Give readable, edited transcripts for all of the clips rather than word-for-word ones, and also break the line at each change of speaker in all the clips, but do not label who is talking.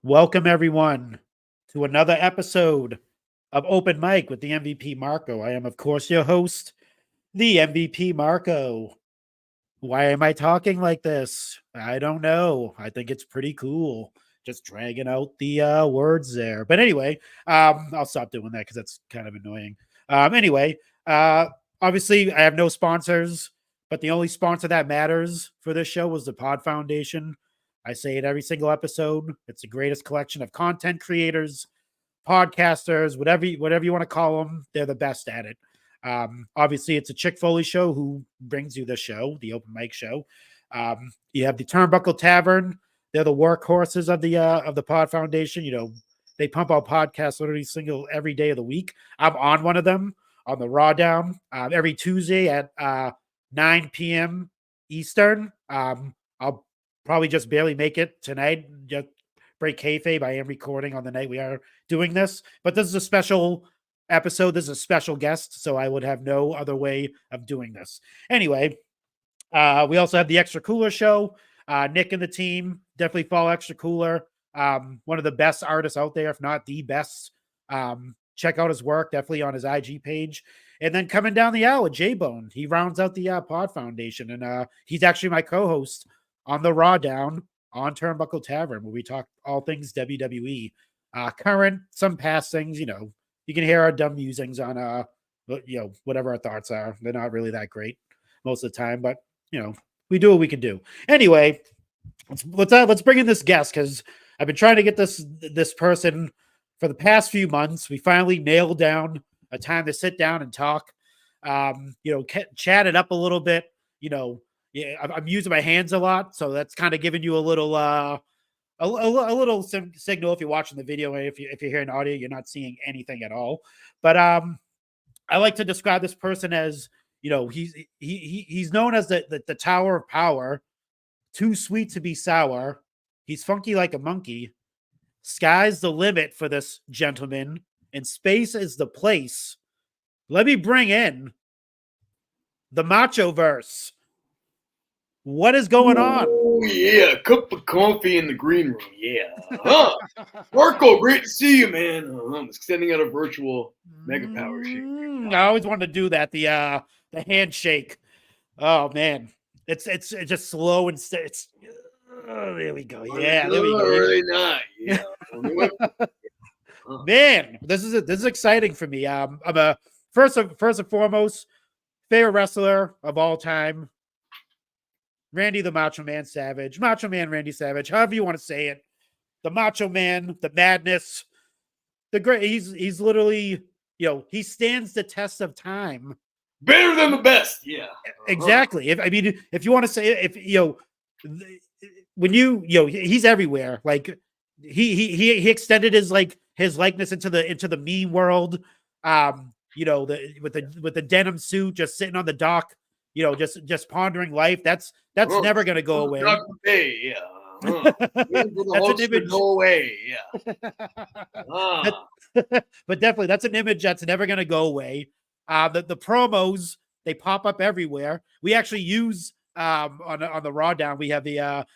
Welcome, everyone, to another episode of Open Mic with the MVP Marco. I am, of course, your host, the MVP Marco. Why am I talking like this? I don't know. I think it's pretty cool. Just dragging out the words there. But anyway, I'll stop doing that because that's kind of annoying. Anyway, uh, obviously, I have no sponsors, but the only sponsor that matters for this show was the Pod Foundation. I say it every single episode. It's the greatest collection of content creators, podcasters, whatever you want to call them. They're the best at it. Obviously, it's a Chick Foley show who brings you the show, the open mic show. You have the Turnbuckle Tavern. They're the workhorses of the Pod Foundation. You know, they pump out podcasts literally every day of the week. I'm on one of them on the Raw Down every Tuesday at 9 p.m. Eastern. I'll probably just barely make it tonight. Just break kayfabe. I am recording on the night we are doing this, but this is a special episode. This is a special guest, so I would have no other way of doing this. Anyway, we also have the Extra Cooler show. Nick and the team definitely follow Extra Cooler. One of the best artists out there, if not the best. Check out his work, definitely on his IG page. And then coming down the aisle with J-Bone, he rounds out the Pod Foundation, and he's actually my co-host on the Raw Down on Turnbuckle Tavern, where we talk all things WWE, current, some past things. You know, you can hear our dumb musings on whatever our thoughts are. They're not really that great most of the time, but we do what we can do. Anyway, let's bring in this guest because I've been trying to get this person for the past few months. We finally nailed down a time to sit down and talk. Chat it up a little bit. Yeah, I'm using my hands a lot, so that's kind of giving you a little a little signal if you're watching the video. If you're hearing audio, you're not seeing anything at all. But I like to describe this person as he's known as the Tower of Power. Too sweet to be sour. He's funky like a monkey. Sky's the limit for this gentleman, and space is the place. Let me bring in the Machoverse. What is going on?
Oh, yeah. Cup of coffee in the green room. Yeah. Huh. Marco, great to see you, man. I'm extending out a virtual mega power shake.
I always wanted to do that. The handshake. Oh man, it's just slow and it's. Oh, there we go. Yeah, there we go.
Really not. Yeah.
Man, this is exciting for me. I'm a first and foremost favorite wrestler of all time. Randy the Macho Man Savage, Macho Man Randy Savage, however you want to say it. The Macho Man, the madness, the great. He's literally, he stands the test of time.
Better than the best. Yeah.
Exactly. If you want to say, when he's everywhere. Like he extended his likeness into the meme world. With the denim suit, just sitting on the dock. Just pondering life. That's never going to go away.
Yeah. That's an image. Go away. Yeah.
But definitely, that's an image that's never going to go away. The promos, they pop up everywhere. We actually use on the Raw Down. We have the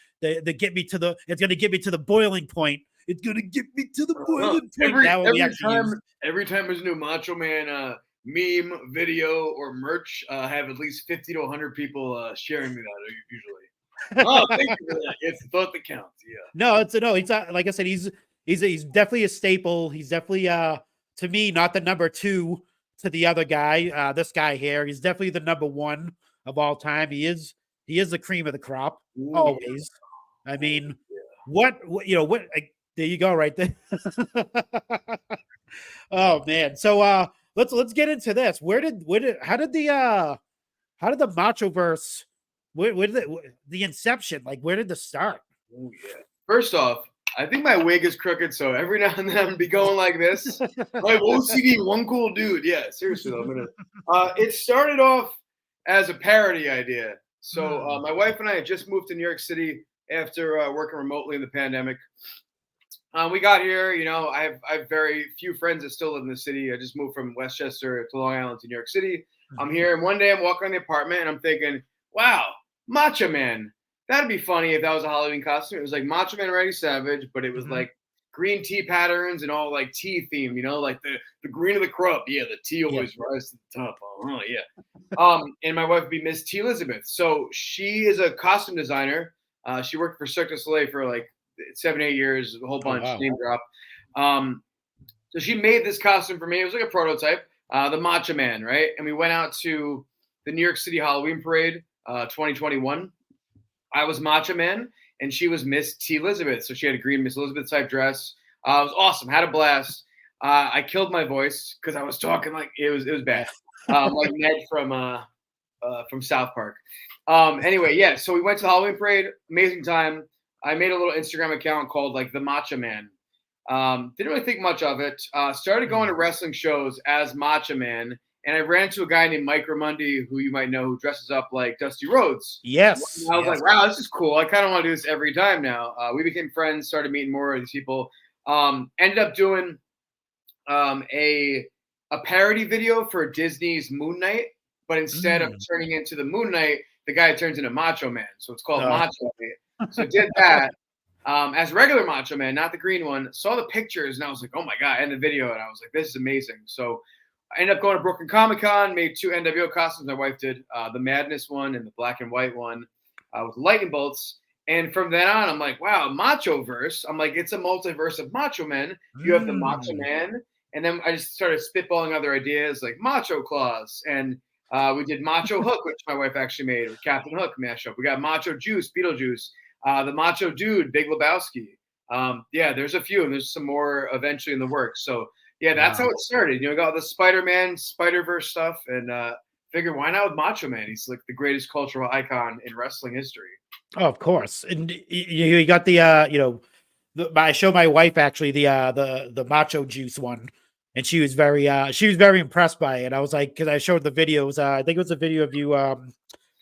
get me to the. It's going to get me to the boiling point. It's going to get me to the boiling point.
Every time there's a new Macho Man meme, video, or merch, have at least 50 to 100 people sharing me that usually. Oh, thank you for that. It's the thought that counts. Yeah.
No, He's not, like I said, he's definitely a staple. He's definitely to me not the number two to the other guy. This guy here, he's definitely the number one of all time. He is the cream of the crop. Ooh, always. Yeah. I mean, what there you go, right there. Oh man. So let's get into this. How did the Machoverse, where did the inception, where did this start?
Oh yeah. First off, I think my wig is crooked, so every now and then I'm gonna be going like this. Like OCD, one cool dude. Yeah, seriously though, I'm gonna. It started off as a parody idea. So my wife and I had just moved to New York City after working remotely in the pandemic. We got here, I have very few friends that still live in the city. I just moved from Westchester to Long Island to New York City. I'm here, and one day I'm walking in the apartment, and I'm thinking, wow, Macho Man. That'd be funny if that was a Halloween costume. It was like Macho Man Randy Savage, but it was like green tea patterns and all like tea theme, like the green of the crop. Yeah, the tea always rises to the top. Oh, yeah. And my wife would be Miss T Elizabeth. So she is a costume designer. She worked for Cirque du Soleil for like 7-8 years, a whole bunch, name drop. So she made this costume for me. It was like a prototype, the Macho Man, right? And we went out to the New York City Halloween Parade, 2021. I was Macho Man, and she was Miss T Elizabeth. So she had a green Miss Elizabeth type dress. It was awesome. Had a blast. I killed my voice because I was talking like it was bad, like Ned from South Park. Anyway, yeah. So we went to the Halloween Parade. Amazing time. I made a little Instagram account called like the Macho Man. Didn't really think much of it. Started going to wrestling shows as Macho Man, and I ran into a guy named Mike Ramundi, who you might know, who dresses up like Dusty Rhodes.
Yes.
And I was like, wow, this is cool. I kind of want to do this every time now. We became friends, started meeting more of these people. Ended up doing a parody video for Disney's Moon Knight, but instead of turning into the Moon Knight, the guy turns into Macho Man. So it's called Macho Man. So did that. As regular Macho Man, not the green one. Saw the pictures and I was like, oh my God, and the video. And I was like, this is amazing. So I ended up going to Brooklyn Comic Con, made 2 NWO costumes. My wife did the Madness one and the black and white one with lightning bolts. And from then on, I'm like, wow, Machoverse. I'm like, it's a multiverse of Macho Men. You have the Macho Man. And then I just started spitballing other ideas like Macho Claws. And we did Macho Hook, which my wife actually made, with Captain Hook mashup. We got Macho Juice, Beetlejuice. The Macho Dude, Big Lebowski. Yeah, there's a few, and there's some more eventually in the works. So yeah, that's how it started. Got the Spider-Man, Spider-Verse stuff, and figured why not with Macho Man? He's like the greatest cultural icon in wrestling history.
Oh, of course. And you got the I showed my wife actually the Macho Juice one, and she was very impressed by it. I was like, because I showed the videos. I think it was a video of you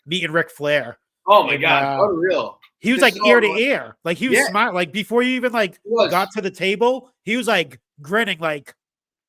meeting Ric Flair.
Oh my God, unreal.
He was like ear to ear. Like he was smiling. Like before you even like got to the table, he was like grinning like,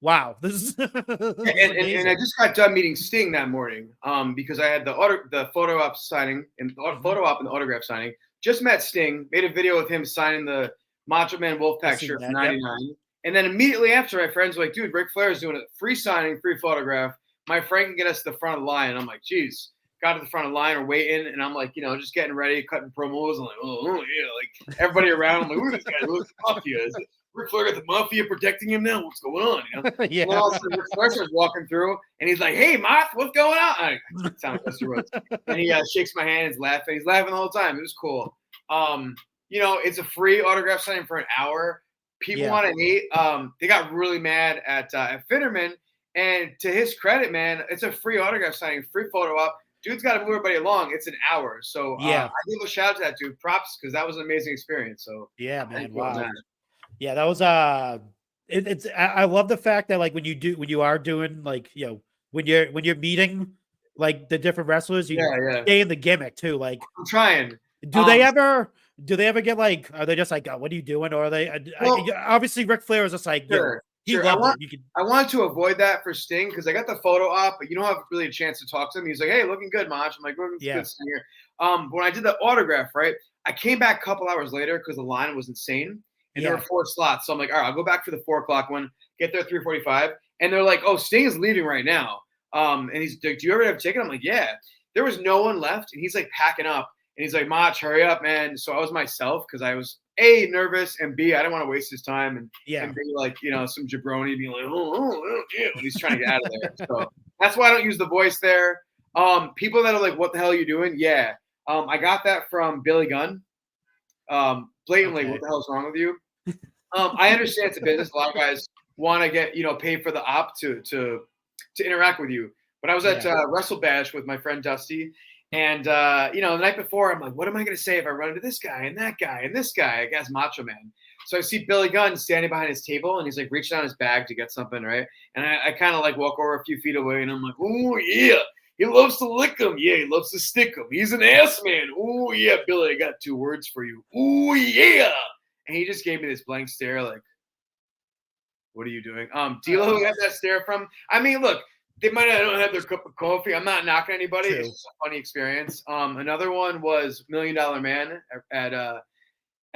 wow, this is
and I just got done meeting Sting that morning because I had the photo op signing and photo op and the autograph signing. Just met Sting, made a video with him signing the Macho Man Wolfpack shirt from 99. Yep. And then immediately after, my friends were like, dude, Ric Flair is doing a free signing, free photograph. My friend can get us to the front of the line. And I'm like, geez. Got to the front of the line or waiting, and I'm like, just getting ready, cutting promos. I'm like, oh yeah, like everybody around. I'm like, look at this guy, look at the mafia. Is it Ric Flair got the mafia protecting him now? What's going on?
Yeah.
And all of a sudden, Ric Flair starts walking through, and he's like, hey, Moth, what's going on? I sound like Mr. Rhodes. And he shakes my hand, he's laughing. He's laughing the whole time. It was cool. It's a free autograph signing for an hour. People want to hate. They got really mad at Finnerman, and to his credit, man, it's a free autograph signing, free photo op. Dude's got to move everybody along. It's an hour. So I give a shout out to that dude. Props, because that was an amazing experience. So
yeah, man. Wow. Yeah, that was I love the fact that like when you are doing like, when you're meeting like the different wrestlers, you stay in the gimmick too. Like
I'm trying.
Do they ever get like, are they just like, oh, what are you doing? Or are they obviously Ric Flair is just like,
sure. I wanted to avoid that for Sting because I got the photo op, but you don't have really a chance to talk to him. He's like, hey, looking good, Mach. I'm like, looking good here. When I did the autograph, right, I came back a couple hours later because the line was insane. And there were 4 slots. So I'm like, all right, I'll go back for the 4 o'clock one, get there at 3:45. And they're like, oh, Sting is leaving right now. And he's like, do you ever have a ticket? I'm like, yeah. There was no one left. And he's like packing up. And he's like, Mach, hurry up, man. So I was myself because I was A, nervous, and B, I didn't want to waste his time and be like, some jabroni being like, oh, yeah, when he's trying to get out of there. So that's why I don't use the voice there. People that are like, what the hell are you doing? Yeah. I got that from Billy Gunn. Blatantly, what the hell is wrong with you? I understand it's a business. A lot of guys want to get, paid for the op to interact with you. But I was at Wrestle Bash with my friend Dusty. And, the night before, I'm like, what am I going to say if I run into this guy and that guy and this guy? I guess Macho Man. So I see Billy Gunn standing behind his table, and he's like reaching out his bag to get something, right? And I kind of like walk over a few feet away, and I'm like, oh, yeah. He loves to lick him. Yeah, he loves to stick him. He's an ass man. Oh, yeah, Billy, I got 2 words for you. Oh, yeah. And he just gave me this blank stare like, what are you doing? Do you know who got that stare from? I mean, look. They might not have their cup of coffee. I'm not knocking anybody. True. It's just a funny experience. Another one was $1 Million Man at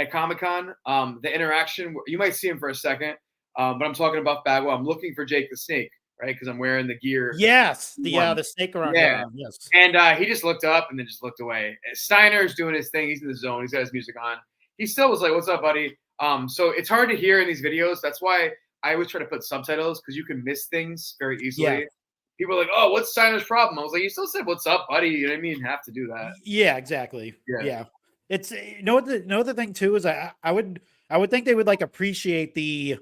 at Comic-Con. The interaction, you might see him for a second, but I'm talking about Bagwell. I'm looking for Jake the Snake, right? Because I'm wearing the gear.
Yes, the snake around your arm. Yes,
and he just looked up and then just looked away. Steiner's doing his thing. He's in the zone. He's got his music on. He still was like, "What's up, buddy?" So it's hard to hear in these videos. That's why I always try to put subtitles because you can miss things very easily.
Yeah.
People are like, "Oh, what's Steiner's problem?" I was like, "You still said what's up, buddy." You know what I mean? You have to do that.
Yeah, exactly.
Yeah.
Yeah. It's what the thing too is I would think they would like appreciate the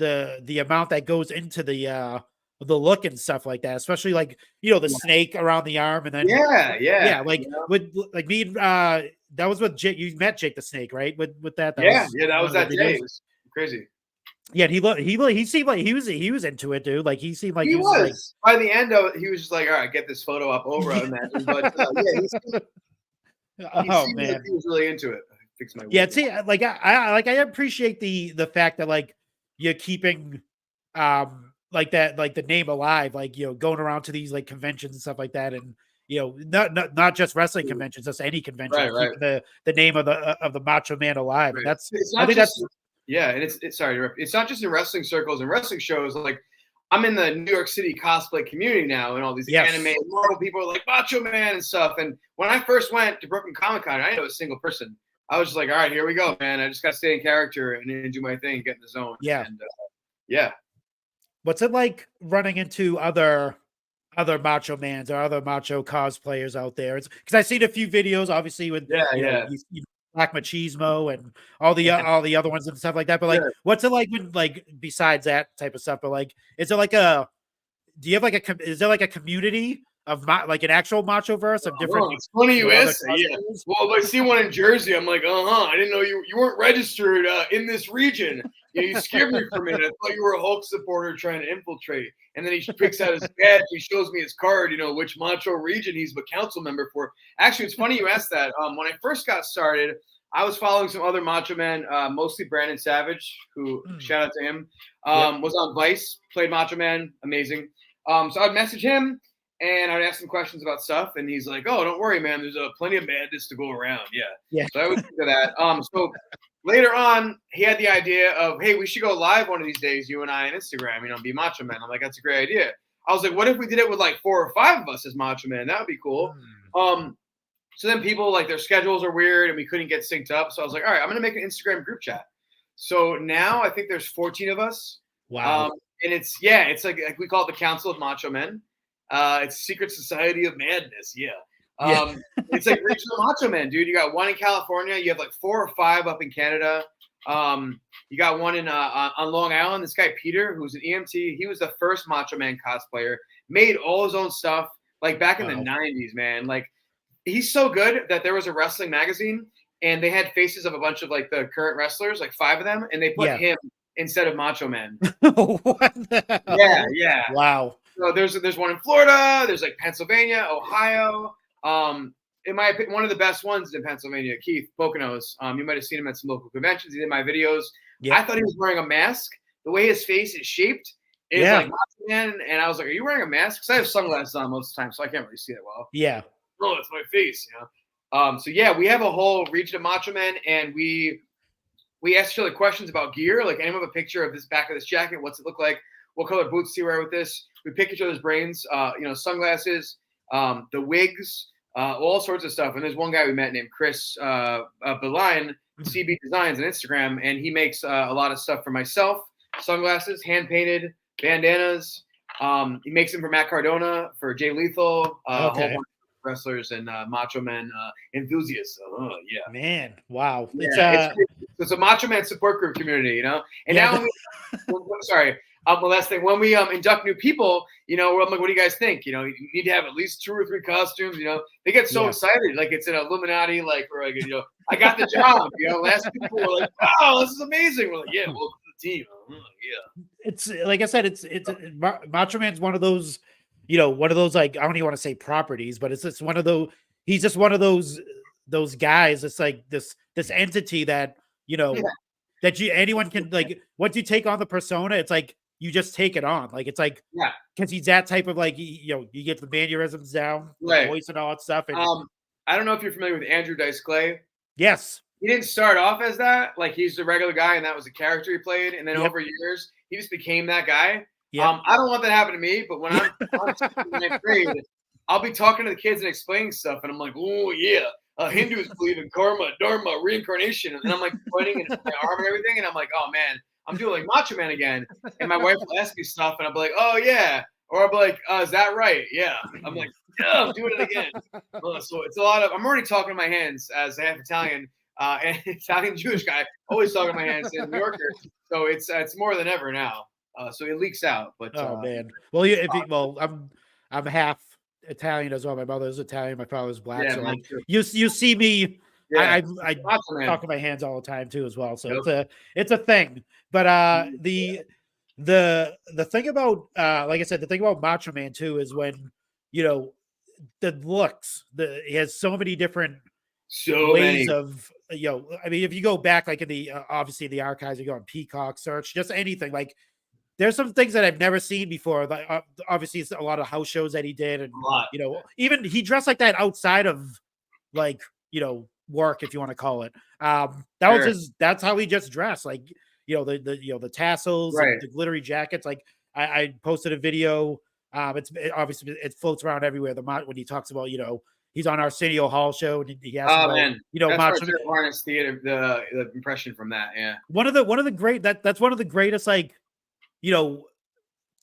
amount that goes into the look and stuff like that, especially like the snake around the arm and then
Yeah.
like with like me that was with Jake. You met Jake the Snake, right? With that
That
one
was
of the
that day.
videos.
It was crazy.
Yeah, he seemed like he was into it, dude. Like he seemed like
He
was like,
by the end of it, he was just like, "All right, get this photo up over." I imagine, but he
oh
seemed
man,
like he was really into it. Fix my
yeah. See, like I appreciate the fact that like you're keeping like that, like the name alive, like going around to these like conventions and stuff like that, and not just wrestling conventions, just any convention,
Right.
keeping the name of the Macho Man alive, and
Right.
that's
It's
I
not
think
just
that's
and it's sorry to interrupt. It's not just in wrestling circles and wrestling shows. Like I'm in the New York City cosplay community now, and all these anime Marvel people are like Macho Man and stuff. And when I first went to Brooklyn Comic Con, I didn't know a single person. I was just like, all right, here we go, man. I just got to stay in character and then do my thing, get in the zone.
Yeah.
And
What's it like running into other Macho Mans or other Macho cosplayers out there? It's because I've seen a few videos, obviously, with you Black Machismo and all the other ones and stuff like that. But like, what's it like when like besides that type of stuff? But like, is it like do you have like is there like a community of like an actual Machoverse of different?
It's funny you ask that.
Yeah.
Well, if I see one in Jersey, I'm like, I didn't know you weren't registered in this region. You scared me for a minute. I thought you were a Hulk supporter trying to infiltrate. And then he picks out his badge. He shows me his card, which Macho region he's a council member for. Actually, it's funny you asked that. When I first got started, I was following some other Macho Men, mostly Brandon Savage, who, shout out to him, was on Vice, played Macho Man, amazing. So I'd message him, and I'd ask him questions about stuff, and he's like, "Oh, don't worry, man. There's plenty of madness to go around." Yeah. So I would think of that. So later on, he had the idea of, "Hey, we should go live one of these days, you and I, on Instagram. Be Macho Man." I'm like, "That's a great idea." I was like, "What if we did it with like 4 or 5 of us as Macho Man? That would be cool." So then people like their schedules are weird, and we couldn't get synced up. So I was like, "All right, I'm gonna make an Instagram group chat." So now I think there's 14 of us.
Wow.
And it's like we call it the Council of Macho Men. It's a secret society of madness. It's like regional Macho Men, dude. You got one in California. You have like 4 or 5 up in Canada. You got one in on Long Island. This guy Peter, who's an EMT, he was the first Macho Man cosplayer. Made all his own stuff, like back in the 90s, man. Like he's so good that there was a wrestling magazine, and they had faces of a bunch of like the current wrestlers, like 5 of them, and they put him instead of Macho Man.
What the hell?
Yeah.
Wow.
So there's one in Florida. There's like Pennsylvania, Ohio. In my opinion, one of the best ones is in Pennsylvania, Keith Poconos. You might have seen him at some local conventions. He did my videos. I thought he was wearing a mask. The way his face is shaped is like Macho Man, and I was like, "Are you wearing a mask?" Because I have sunglasses on most of the time, so I can't really see it well.
Yeah.
Oh, it's my face, So we have a whole region of Macho Men, and we ask each other questions about gear. Like, anyone have a picture of this back of this jacket? What's it look like? What color boots do you wear with this? We pick each other's brains. Sunglasses, the wigs, all sorts of stuff. And there's one guy we met named Chris Beline, CB Designs on Instagram, and he makes a lot of stuff for myself. Sunglasses, hand painted, bandanas. He makes them for Matt Cardona, for Jay Lethal, a whole bunch of wrestlers and Macho Man enthusiasts. So,
man, wow.
It's a Macho Man support group community, And now, sorry. The last thing, when we induct new people, I'm like, what do you guys think? You need to have at least 2 or 3 costumes. They get so excited, like it's an Illuminati, like or like I got the job. Last people were like, wow, this is amazing. We're like, yeah, welcome to the team.
It's like I said, it's Macho Man's one of those, one of those like I don't even want to say properties, but it's just one of those. He's just one of those guys. It's like this entity that that anyone can like. Once you take on the persona, it's like. You just take it on. Like, it's like, because he's that type of like, you get the mannerisms down, the voice and all that stuff. And
I don't know if you're familiar with Andrew Dice Clay.
Yes.
he didn't start off as that. Like he's the regular guy, and that was the character he played. And then over years, he just became that guy. I don't want that to happen to me, but when I'm in ninth grade, I'll be talking to the kids and explaining stuff, and I'm like, oh yeah, Hindus believe in karma, dharma, reincarnation, and I'm like pointing in my arm and everything, and I'm like, oh man, I'm doing like Macho Man again. And my wife will ask me stuff, and I'll be like, oh yeah, or I'll be like, is that right? Yeah. I'm like, yeah, I'm doing it again. So it's a lot of. I'm already talking to my hands as a half Italian and Italian Jewish guy, always talking to my hands in New Yorker. So it's more than ever now. So it leaks out. But
man, well, I'm half Italian as well. My mother's Italian, my father's black.
Yeah,
so like you see me,
yeah,
I talk to my hands all the time too as well. So it's a thing. But the thing about like I said, the thing about Macho Man too is when the looks, he has so many different ways of I mean, if you go back like in the obviously the archives, you go on Peacock search, just anything like. There's some things that I've never seen before. Like obviously, it's a lot of house shows that he did, and even he dressed like that outside of like work, if you want to call it. That's how he just dressed. Like the tassels, and the glittery jackets. Like I posted a video. Obviously it floats around everywhere. When he talks about he's on Arsenio Hall show and he has
man, that's Harness Theater. The impression from that, yeah.
One of the great that's one of the greatest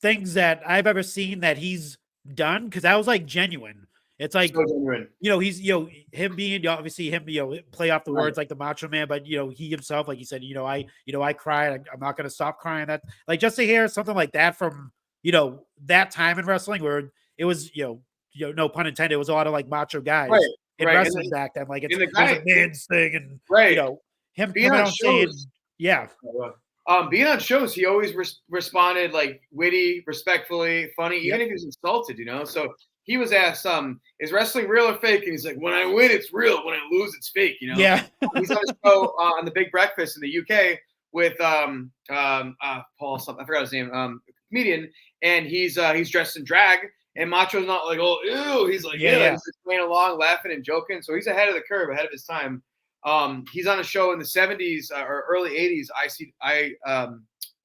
things that I've ever seen that he's done, because that was like genuine. It's like
so genuine.
He's him being obviously him play off the words like the Macho Man, but he himself, like he said, I cried. I'm not gonna stop crying. That like just to hear something like that from that time in wrestling where it was no pun intended, it was a lot of like macho guys in wrestling back then. Like it was a man's thing, and him coming out saying
being on shows, he always responded like witty, respectfully, funny, even if he was insulted, So he was asked, is wrestling real or fake? And he's like, when I win, it's real. When I lose, it's fake,
Yeah.
He's on a show on the Big Breakfast in the UK with Paul something, I forgot his name, comedian, and he's dressed in drag, and Macho's not like, oh, ew. He's like, he's just playing along, laughing and joking. So he's ahead of the curve, ahead of his time. He's on a show in the 70s or early 80s, IWA,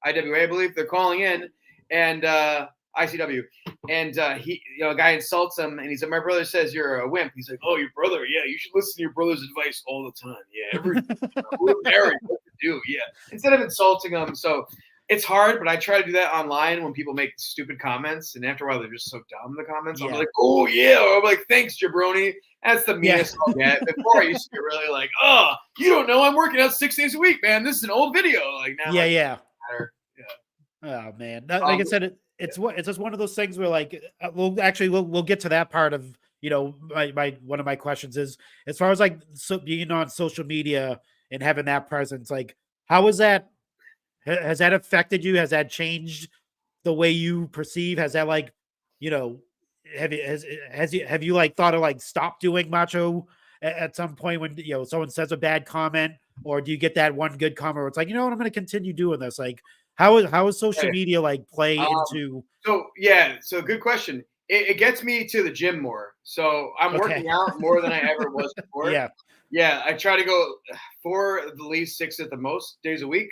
I believe they're calling in, and ICW, and he, a guy insults him, and he's like, my brother says you're a wimp. He's like, oh, your brother, yeah, you should listen to your brother's advice all the time. Yeah, we're married, what to do? Yeah, instead of insulting him. So it's hard, but I try to do that online when people make stupid comments, and after a while they're just so dumb, the comments. I'm like, oh yeah, or I'm like, thanks, jabroni. That's the meanest I'll get. Before I used to be really like, oh, you don't know, I'm working out 6 days a week, man. This is an old video. Like now,
oh man, like I said, it's just one of those things where like we'll get to that part of my one of my questions is as far as like being on social media and having that presence, like how is that? Has that affected you? Has that changed the way you perceive? Has that like have you like thought of like stop doing macho at some point when someone says a bad comment, or do you get that one good comment where it's like, I'm going to continue doing this? Like how is social media like play into?
So good question. It gets me to the gym more. So I'm working out more than I ever was before. Yeah. I try to go 4 at the least, 6 at the most days a week.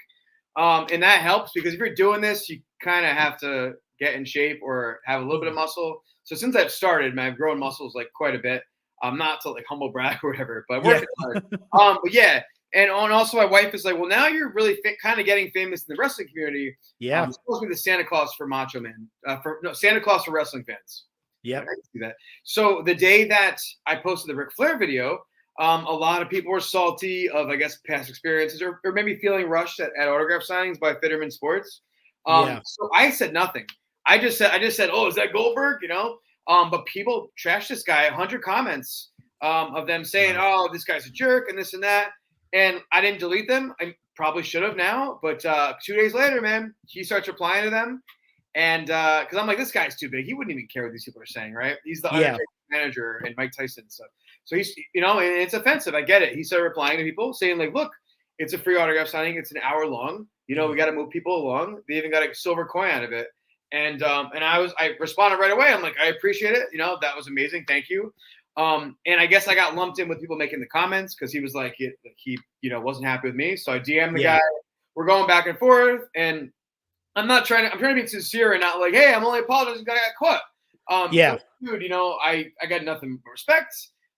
And that helps because if you're doing this, you kind of have to get in shape or have a little bit of muscle. So since I've started, man, I've grown muscles like quite a bit. Not to like humble brag or whatever, but working hard. But yeah. And also my wife is like, well, now you're really kind of getting famous in the wrestling community.
Yeah.
It's supposed to be the Santa Claus for Macho Man. Santa Claus for wrestling fans.
Yeah.
I can see that. So the day that I posted the Ric Flair video, a lot of people were salty of, I guess, past experiences or maybe feeling rushed at autograph signings by Fitterman Sports. So I said nothing. I just said, oh, is that Goldberg? But people trashed this guy, 100 comments of them saying, oh, this guy's a jerk and this and that. And I didn't delete them. I probably should have now. But 2 days later, man, he starts replying to them. And because I'm like, this guy's too big. He wouldn't even care what these people are saying, right? He's the Undertaker manager and Mike Tyson and stuff. So he's, and it's offensive. I get it. He started replying to people saying like, look, it's a free autograph signing. It's an hour long. We got to move people along. They even got a silver coin out of it. And I responded right away. I'm like, I appreciate it. That was amazing. Thank you. And I guess I got lumped in with people making the comments because he was like, he wasn't happy with me. So I DM'd the guy. We're going back and forth, and I'm trying to be sincere and not like, hey, I'm only apologizing because I got caught. Dude, I got nothing but respect.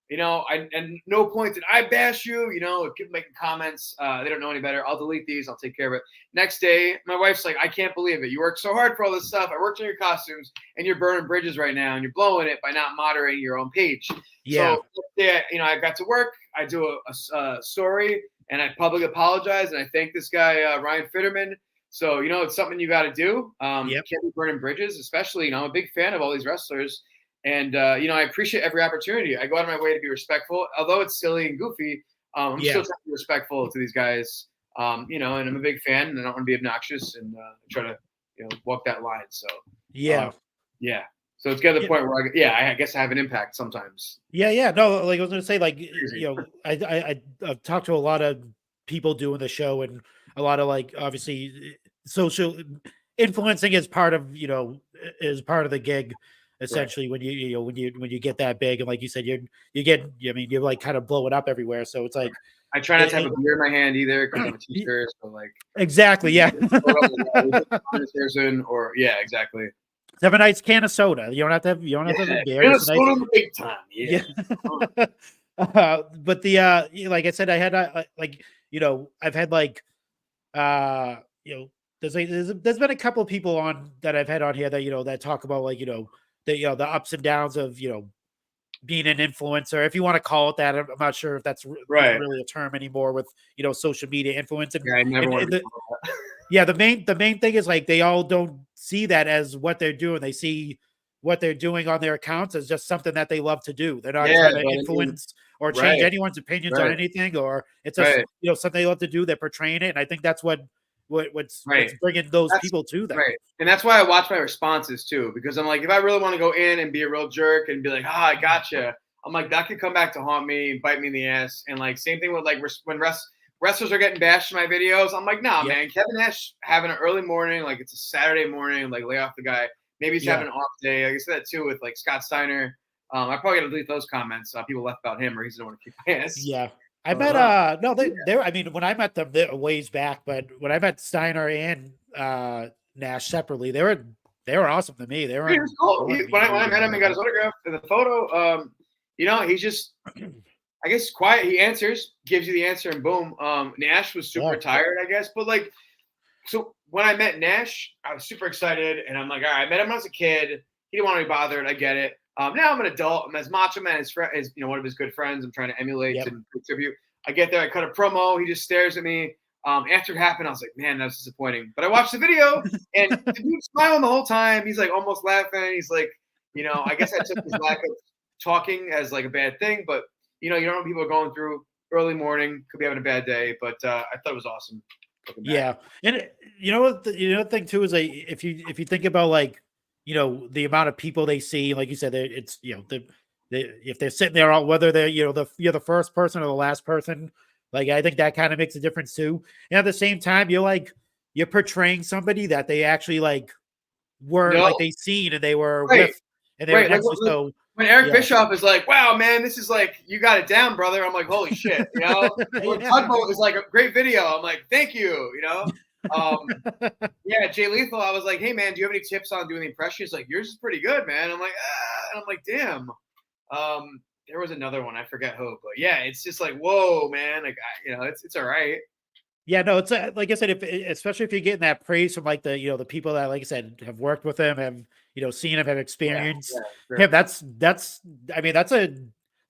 And no point did I bash you. If people making comments, they don't know any better. I'll delete these. I'll take care of it. Next day, my wife's like, I can't believe it. You worked so hard for all this stuff. I worked on your costumes, and you're burning bridges right now, and you're blowing it by not moderating your own page.
Yeah.
So, I got to work. I do a story, and I publicly apologize, and I thank this guy, Ryan Fitterman. So, it's something you got to do. Can't be burning bridges, especially, I'm a big fan of all these wrestlers. And, I appreciate every opportunity. I go out of my way to be respectful. Although it's silly and goofy, I'm still trying to be respectful to these guys, and I'm a big fan, and I don't want to be obnoxious, and try to, walk that line. So, So it's getting to the point where I guess I have an impact sometimes.
Yeah. No, like I was going to say, like, I've talked to a lot of people doing the show, and a lot of, like, obviously social influencing is part of the gig. Essentially, when you get that big, and like you said, you're like kind of blowing up everywhere. So it's like,
I try not to have a beer in my hand either because I'm a teacher. So like,
exactly, yeah.
Or exactly.
Have a nice can of soda. You don't have to have a beer.
Can of soda in the big time. Yeah.
But like I said, I had I've had like there's been a couple of people on that I've had on here that that talk about like the ups and downs of being an influencer, if you want to call it that. I'm not sure if that's really a term anymore with social media influence. And,
I never want to
the main thing is like they all don't see that as what they're doing. They see what they're doing on their accounts as just something that they love to do. They're not trying to influence or change anyone's opinions on anything, or it's just something they love to do. They're portraying it, and I think that's what's bringing those people to them.
Right. And that's why I watch my responses too, because I'm like, if I really want to go in and be a real jerk and be like, I gotcha, I'm like, that could come back to haunt me and bite me in the ass. And like, same thing with like when wrestlers are getting bashed in my videos. I'm like, nah, man, Kevin Nash having an early morning, like it's a Saturday morning, like lay off the guy. Maybe he's having an off day. Like I said that too with like Scott Steiner. I probably got to delete those comments. People left about him, or he doesn't want to kick my ass.
Yeah. I met they I mean, when I met them, they were ways back, but when I met Steiner and Nash separately, they were awesome to me. They were
cool. When I met him and got his autograph and the photo, he's just I guess quiet. He answers, gives you the answer, and boom. Nash was super tired, I guess. But like, so when I met Nash, I was super excited, and I'm like, all right, I met him when I was a kid. He didn't want to be bothered. I get it. Now I'm an adult. I'm as Macho Man as one of his good friends. I'm trying to emulate and contribute. I get there. I cut a promo. He just stares at me. After it happened, I was like, man, that was disappointing. But I watched the video, and the dude's smiling the whole time. He's like almost laughing. He's like, I guess I took his lack of talking as like a bad thing. But you don't know what people are going through. Early morning, could be having a bad day. But I thought it was awesome.
Yeah, and the thing too is like if you think about like the amount of people they see, like you said, it's if they're sitting there, whether they're you're the first person or the last person, like I think that kind of makes a difference too. And at the same time, you're portraying somebody that they actually like were like they seen and they were with, and they were next to. So
when Eric Bischoff is like, "Wow, man, this is like you got it down, brother," I'm like, "Holy shit!" When Tugboat is like a great video, I'm like, "Thank you," Jay Lethal, I was like, hey man, do you have any tips on doing the impression? He's like, yours is pretty good, man. I'm like, and I'm like, damn. There was another one, I forget who, but yeah, it's just like, whoa, man, like it's all right.
Yeah, no, it's like I said, especially if you're getting that praise from like the people that, like I said, have worked with him, have seen him, have experienced him. That's I mean, that's a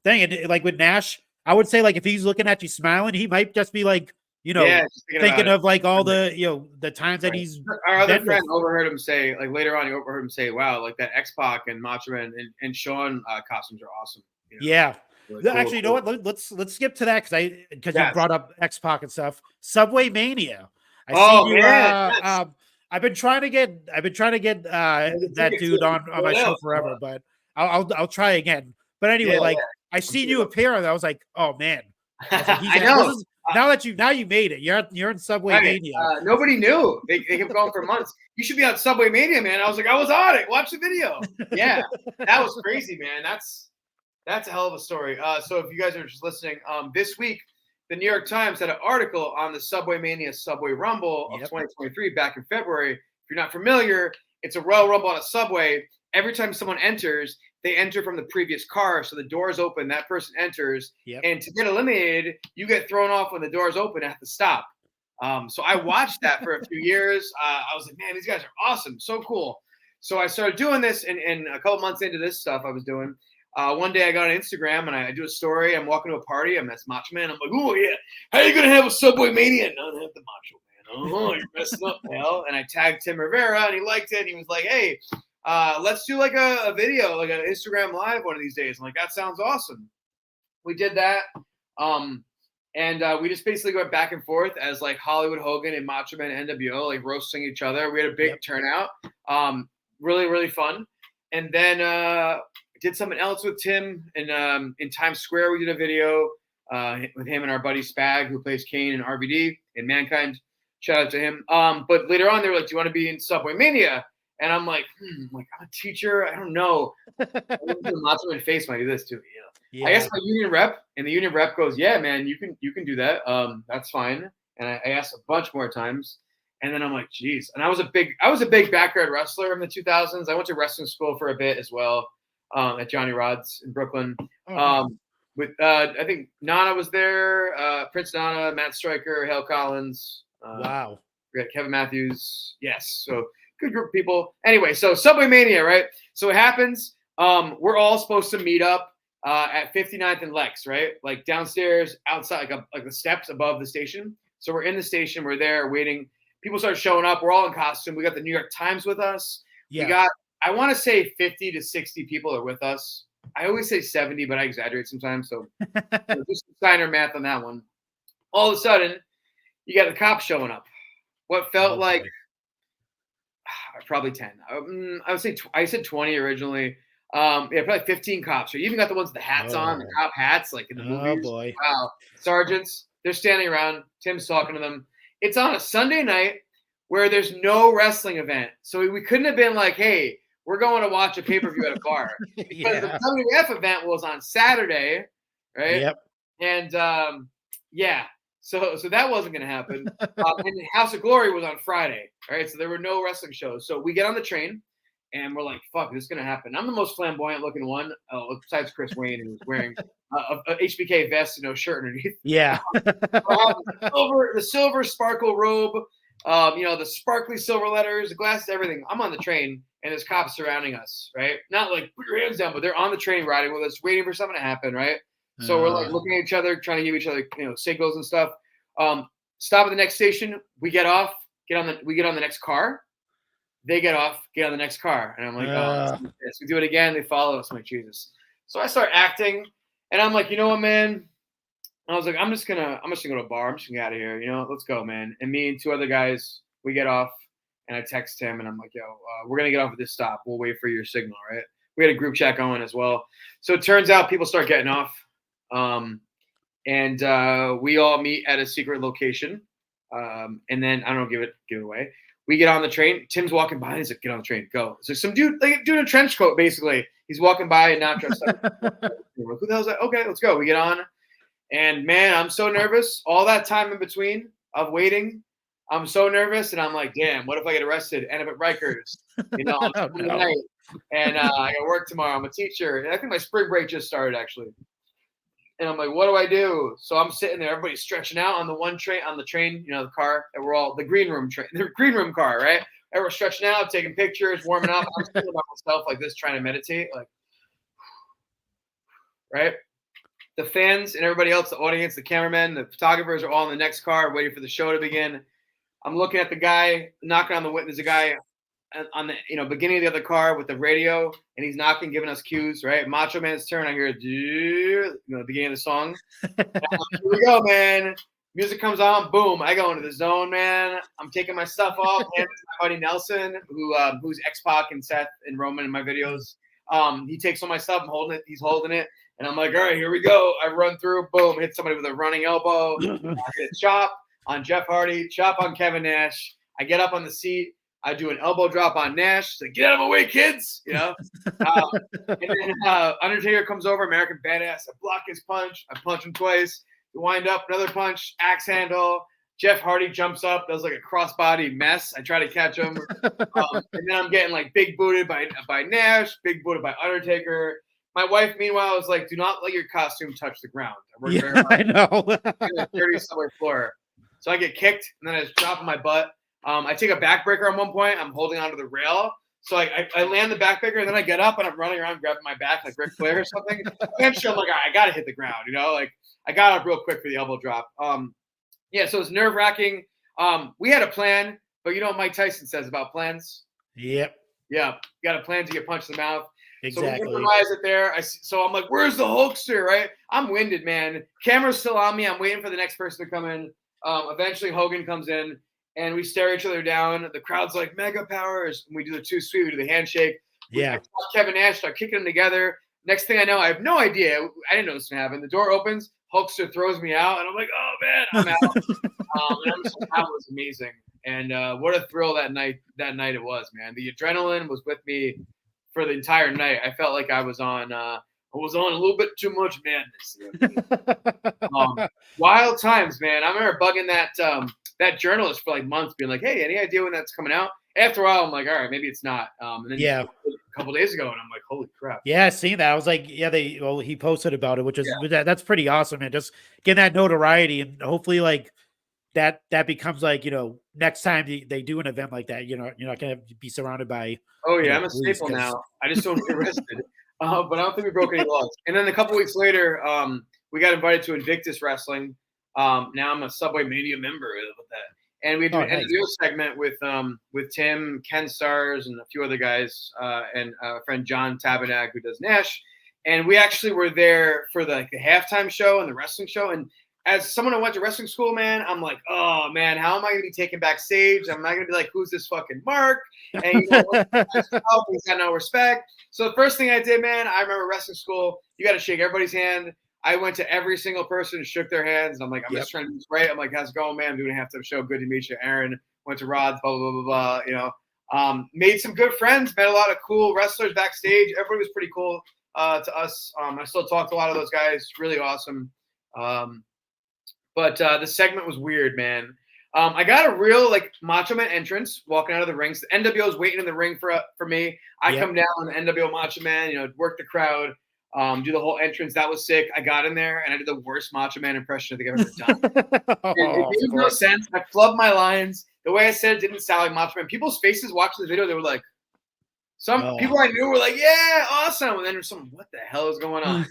thing. And like with Nash, I would say like if he's looking at you smiling, he might just be like, thinking of like all the the times that he's.
Our other friend overheard him say, like later on, he overheard him say, "Wow, like that X-Pac and Macho Man and Sean costumes are awesome."
Yeah. Really cool, actually, you know what? Let's skip to that because you brought up X-Pac and stuff. Subway Mania. I've been trying to get that dude on my show forever, but I'll try again. But anyway, I seen you appear, and I was like, oh man.
I know.
Now you made it. You're in Subway Mania.
Nobody knew. They kept going for months. You should be on Subway Mania, man. I was like, I was on it. Watch the video. Yeah, that was crazy, man. That's a hell of a story. So if you guys are just listening, this week, the New York Times had an article on the Subway Mania Subway Rumble of 2023 back in February. If you're not familiar, it's a Royal Rumble on a Subway. Every time someone enters, they enter from the previous car. So the doors open, that person enters. And to get eliminated, you get thrown off when the doors open and have to stop. So I watched that for a few years. I was like, man, these guys are awesome. So cool. So I started doing this, and a couple months into this stuff I was doing, one day I got on Instagram and I do a story. I'm walking to a party. I'm at Macho Man. I'm like, oh, yeah. How are you going to have a Subway Mania? No, not the Macho Man. Oh, you're messing up, pal. And I tagged Tim Rivera, and he liked it. And he was like, hey, let's do like a video, like an Instagram live one of these days. I'm like, that sounds awesome. We did that. And we just basically went back and forth as like Hollywood Hogan and Macho Man NWO, like roasting each other. We had a big turnout. Really, really fun. And then did something else with Tim in Times Square. We did a video with him and our buddy Spag, who plays Kane and RVD in Mankind. Shout out to him. But later on, they were like, do you want to be in Subway Mania? And I'm like, I'm a teacher. I don't know. Macho Man face might do this too. I guess my union rep, and the union rep goes, yeah, man, you can do that. That's fine. And I asked a bunch more times. And then I'm like, geez. And I was a big backyard wrestler in the 2000s. I went to wrestling school for a bit as well at Johnny Rod's in Brooklyn. With I think Nana was there, Prince Nana, Matt Stryker, Hale Collins.
Wow.
We had Kevin Matthews. Yes. So good group of people. Anyway, so Subway Mania, right? So it happens. We're all supposed to meet up at 59th and Lex, right? Like downstairs, outside, like the steps above the station. So we're in the station. We're there waiting. People start showing up. We're all in costume. We got the New York Times with us. We got, I want to say 50 to 60 people are with us. I always say 70, but I exaggerate sometimes. So just signer math on that one. All of a sudden, you got the cops showing up. What felt like probably 10. I would say I said 20 originally. Probably 15 cops. Or you even got the ones with the hats on, the cop hats, like in the movies.
Oh boy!
Wow, sergeants. They're standing around. Tim's talking to them. It's on a Sunday night where there's no wrestling event, so we couldn't have been like, "Hey, we're going to watch a pay-per-view at a bar," because the WWF event was on Saturday, right?
Yep.
And so that wasn't going to happen. And House of Glory was on Friday, right? So there were no wrestling shows. So we get on the train. And we're like, fuck, this is going to happen. I'm the most flamboyant looking one, besides Chris Wayne, who was wearing a HBK vest and no shirt underneath.
Yeah.
The silver sparkle robe, the sparkly silver letters, the glasses, everything. I'm on the train, and there's cops surrounding us, right? Not like, put your hands down, but they're on the train riding with us, waiting for something to happen, right? So we're like looking at each other, trying to give each other, signals and stuff. Stop at the next station. We get off, we get on the next car. They get off, get on the next car. And I'm like, we do it again. They follow us. I'm like, Jesus. So I start acting, and I'm like, you know what, man? I was like, I'm just gonna go to a bar. I'm just gonna get out of here. Let's go, man. And me and two other guys, we get off, and I text him, and I'm like, yo, we're gonna get off at this stop. We'll wait for your signal, right? We had a group chat going as well. So it turns out people start getting off, and we all meet at a secret location. And then I don't know, give it away. We get on the train. Tim's walking by. And he's like, "Get on the train, go." So some dude, like doing a trench coat, basically. He's walking by and not dressed up. Who the hell's that? Okay, let's go. We get on, and man, I'm so nervous. All that time in between of waiting, I'm so nervous, and I'm like, "Damn, what if I get arrested? End up at Rikers, on night, and I got work tomorrow. I'm a teacher, and I think my spring break just started actually." And I'm like, what do I do? So I'm sitting there, everybody's stretching out on the train, the car, and we're all the green room car, right? And we're stretching out, taking pictures, warming up. I'm sitting by myself like this, trying to meditate, like, right? The fans and everybody else, the audience, the cameramen, the photographers are all in the next car, waiting for the show to begin. I'm looking at the guy knocking on the window. There's a guy on the beginning of the other car with the radio, and he's knocking, giving us cues, right? Macho Man's turn. I hear the beginning of the song. Here we go, man. Music comes on, boom. I go into the zone, man. I'm taking my stuff off. And my buddy Nelson, who's X-Pac and Seth and Roman in my videos. He takes all my stuff. I'm holding it. He's holding it. And I'm like, all right, here we go. I run through, boom, hit somebody with a running elbow. I hit a chop on Jeff Hardy, chop on Kevin Nash. I get up on the seat. I do an elbow drop on Nash. Like, get out of my way, kids. And then Undertaker comes over, American Badass. I block his punch. I punch him twice. Wind up, another punch, axe handle. Jeff Hardy jumps up, does like a crossbody mess. I try to catch him. And then I'm getting like big booted by Nash, big booted by Undertaker. My wife, meanwhile, was like, do not let your costume touch the ground. I work very hard.
I know.
The dirty subway floor. So I get kicked, and then I just drop on my butt. I take a backbreaker at one point. I'm holding onto the rail. So I land the backbreaker, and then I get up, and I'm running around grabbing my back like Ric Flair or something. Eventually, I'm like, all right, I got to hit the ground, like I got up real quick for the elbow drop. Yeah, so it's nerve-wracking. We had a plan, but you know what Mike Tyson says about plans?
Yep.
Yeah, you got a plan to get punched in the mouth.
Exactly.
So we improvise it there. So I'm like, where's the Hulkster, right? I'm winded, man. Camera's still on me. I'm waiting for the next person to come in. Eventually, Hogan comes in, and we stare each other down. The crowd's like, mega powers. And we do the 2 sweet. We do the handshake.
Yeah.
Kevin Nash, start kicking them together. Next thing I know, I have no idea. I didn't know this was going to happen. The door opens. Hulkster throws me out, and I'm like, oh, man, I'm out. That was amazing. And what a thrill that night it was, man. The adrenaline was with me for the entire night. I felt like I was on a little bit too much madness. Wild times, man. I remember bugging that journalist for like months, being like, hey, any idea when that's coming out? After a while, I'm like, all right, maybe it's not. And then a couple days ago, and I'm like, holy crap.
Yeah, I seen that. I was like, yeah, he posted about it, which is that's pretty awesome, man. Just getting that notoriety, and hopefully like that becomes like, next time they do an event like that, you're not gonna be surrounded by.
Oh yeah, I'm a staple now. I just don't get arrested. But I don't think we broke any laws. And then a couple weeks later, we got invited to Invictus Wrestling. Now I'm a Subway Mania member with that. And we did an NWO segment with Tim, Ken Stars, and a few other guys, and a friend John Tabernac who does Nash. And we actually were there for the halftime show and the wrestling show. And as someone who went to wrestling school, man, I'm like, oh man, how am I going to be taken backstage? I'm not going to be like, who's this fucking Mark? And he's got no respect. So the first thing I did, man, I remember wrestling school. You got to shake everybody's hand. I went to every single person and shook their hands. And I'm like, I'm just trying to do this right. I'm like, how's it going, man? I'm doing a halftime show. Good to meet you, Aaron. Went to Rod's, blah, blah, blah, blah, made some good friends, met a lot of cool wrestlers backstage. Everybody was pretty cool to us. I still talk to a lot of those guys. Really awesome. But the segment was weird, man. I got a real Macho Man entrance walking out of the rings. The NWO's waiting in the ring for me. I come down, the NWO Macho Man, work the crowd. Do the whole entrance. That was sick. I got in there and I did the worst Macho Man impression I think I've ever done. It made no sense. I flubbed my lines. The way I said it didn't sound like Macho Man. People's faces watching the video, they were like, people I knew were like, yeah, awesome. And then there's some, what the hell is going on?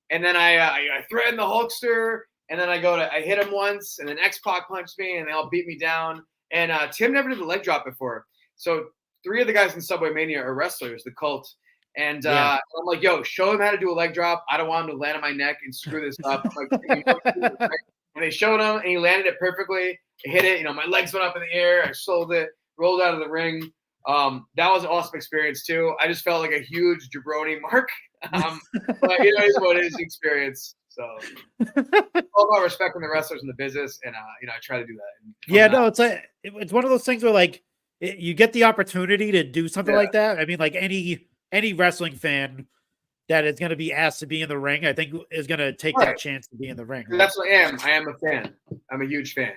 And then I threatened the Hulkster, and then I hit him once, and then X-Pac punched me, and they all beat me down. And Tim never did the leg drop before. So 3 of the guys in Subway Mania are wrestlers, the Cult. And I'm like, yo, show him how to do a leg drop. I don't want him to land on my neck and screw this up. I'm like, and they showed him, and he landed it perfectly. I hit it. My legs went up in the air. I sold it, rolled out of the ring. That was an awesome experience, too. I just felt like a huge jabroni mark. But it is what it is, experience. So all about respecting the wrestlers in the business, and I try to do that.
It's one of those things where you get the opportunity to do something like that. I mean, like any wrestling fan that is going to be asked to be in the ring, I think is going to take that chance to be in the ring. Right?
That's what I am. I am a fan. I'm a huge fan.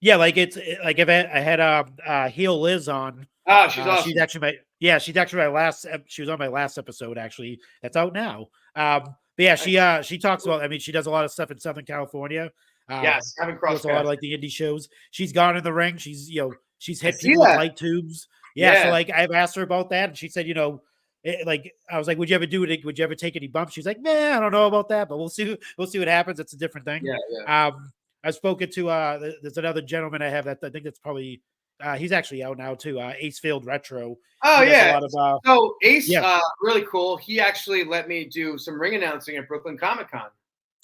Yeah, if I had Heel Liz on.
Oh, she's awesome.
She's actually my last. She was on my last episode. Actually, that's out now. But yeah, she talks about. I mean, she does a lot of stuff in Southern California.
Yes, having crossed
a lot of the indie shows. She's gone in the ring. She's she's hit people with light tubes. Yeah, so I've asked her about that, and she said, I was like, would you ever do it? Would you ever take any bumps? She's like, man, I don't know about that, but we'll see. We'll see what happens. It's a different thing.
Yeah.
I've spoken to there's another gentleman I have that I think that's probably. He's actually out now too. Acefield Retro.
Oh yeah. So Ace, really cool. He actually let me do some ring announcing at Brooklyn Comic Con.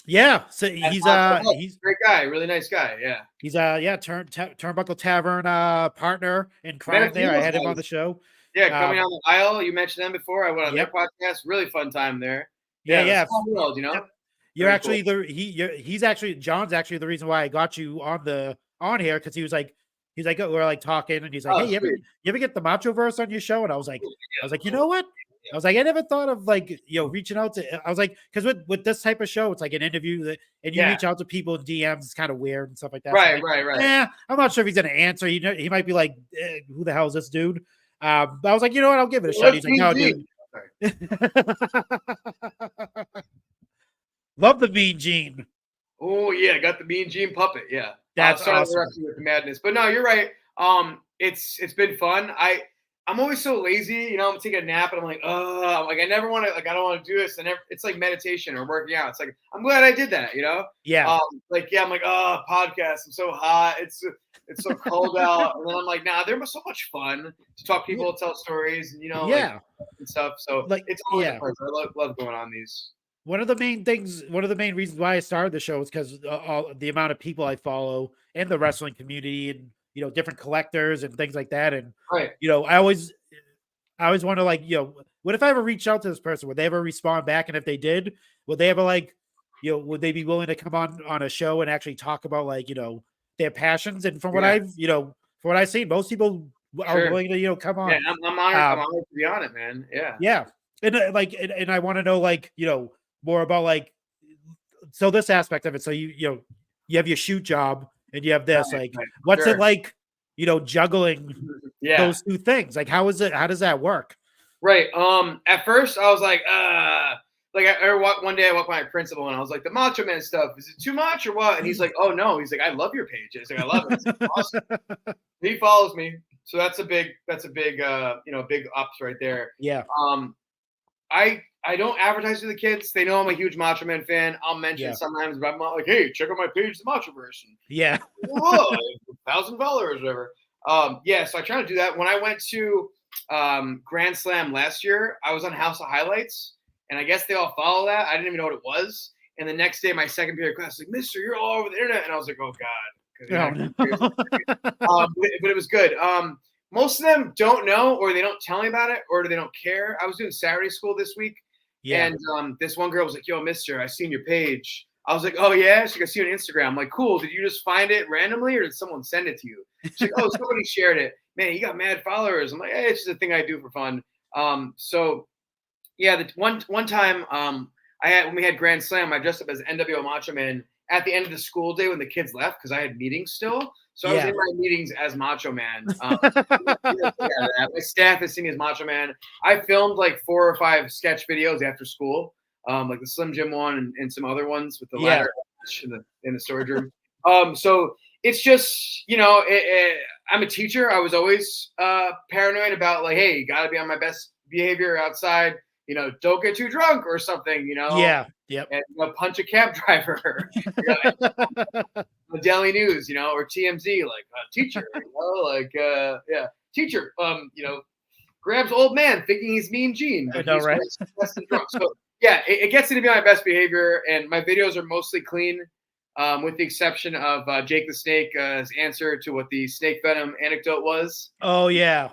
Yeah, so he's a
great guy, really nice guy. Yeah,
he's Turnbuckle Tavern partner in crime. There, I had him on the show.
Yeah, coming on the aisle. You mentioned them before. I went on their podcast. Really fun time there.
Yeah.
Small world,
You're actually John's actually the reason why I got you on here, because he was like, he's like, we're like talking, and he's like,
Oh,
hey, you ever get the Machoverse on your show? And I was like, you know what? I was like, I never thought of like, reaching out to, I was like, because with this type of show, it's like an interview and you reach out to people in DMs, it's kind of weird and stuff like that. So
Right,
like,
right.
I'm not sure if he's going to answer. He might be like, who the hell is this dude? But I was like, you know what? I'll give it a shot. He's like, no, dude. Love the Mean Gene.
Oh yeah, got the Mean Gene puppet. Yeah,
that's
sorry
awesome.
with the madness, but no, you're right. It's been fun. I'm always so lazy. I'm taking a nap and I'm like, I never want to. Like, I don't want to do this. And it's like meditation or working out. It's like I'm glad I did that.
Yeah.
I'm like, podcast. I'm so hot. It's so cold out. And then I'm like, nah, they're so much fun to talk to people, tell stories, and like, and stuff. So
like,
it's always a pleasure. I love going on these.
One of the main reasons why I started the show is because the amount of people I follow in the wrestling community and, different collectors and things like that. And,
right.
I always wonder, like, what if I ever reach out to this person? Would they ever respond back? And if they did, would they ever like, would they be willing to come on a show and actually talk about like, their passions? And from what I've seen, most people are willing to, come on.
Yeah, I'm honored. I'm honored to be on it, man. Yeah.
Yeah. And and I want to know, like, more about like, so this aspect of it. So you have your shoot job and you have this, what's it like, juggling those two things? Like, how does that work?
Right. At first I was like, one day I walked by my principal and I was like, the Macho Man stuff, is it too much or what? And he's like, oh no. He's like, I love your page. He's like, I love it. It's awesome. He follows me. So that's a big, big ups right there.
Yeah.
I don't advertise to the kids. They know I'm a huge Macho Man fan. I'll mention sometimes, but I'm not like, hey, check out my page, the Machoverse.
Yeah.
Whoa, 1,000 followers, whatever. So I try to do that. When I went to Grand Slam last year, I was on House of Highlights, and I guess they all follow that. I didn't even know what it was. And the next day, my second period class was like, Mister, you're all over the internet. And I was like, oh, God. But it was good. Most of them don't know, or they don't tell me about it, or they don't care. I was doing Saturday school this week. Yeah. And this one girl was like, yo, Mister, I seen your page. I was like, oh, yeah? She's like, I see you on Instagram. I'm like, cool. Did you just find it randomly, or did someone send it to you? She's like, oh, somebody shared it. Man, you got mad followers. I'm like, hey, it's just a thing I do for fun. The one time when we had Grand Slam, I dressed up as NWO Macho Man at the end of the school day when the kids left because I had meetings still. So I was in my meetings as Macho Man. My staff has seen me as Macho Man. I filmed like 4 or 5 sketch videos after school, like the Slim Jim one and some other ones with the ladder in the storage room. So it's just, I'm a teacher. I was always paranoid about like, hey, you got to be on my best behavior outside. Don't get too drunk or something.
Yeah. Yep.
And punch a cab driver. The Daily News, or TMZ, like teacher, teacher, grabs old man thinking he's Mean Gene.
I know, right?
So it gets me to be my best behavior, and my videos are mostly clean, with the exception of Jake the Snake's answer to what the snake venom anecdote was.
Oh yeah.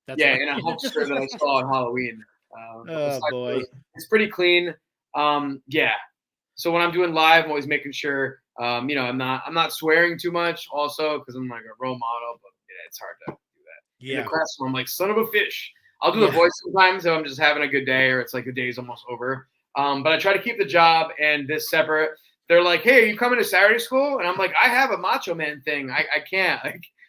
That's in a Hulkster that I saw on Halloween.
Oh boy,
it's pretty clean. So when I'm doing live, I'm always making sure, I'm not swearing too much. Also, because I'm like a role model, but it's hard to do that.
Yeah.
In the classroom, I'm like, son of a fish. I'll do the voice sometimes if I'm just having a good day or it's like the day's almost over. But I try to keep the job and this separate. They're like, hey, are you coming to Saturday school? And I'm like, I have a Macho Man thing. I can't.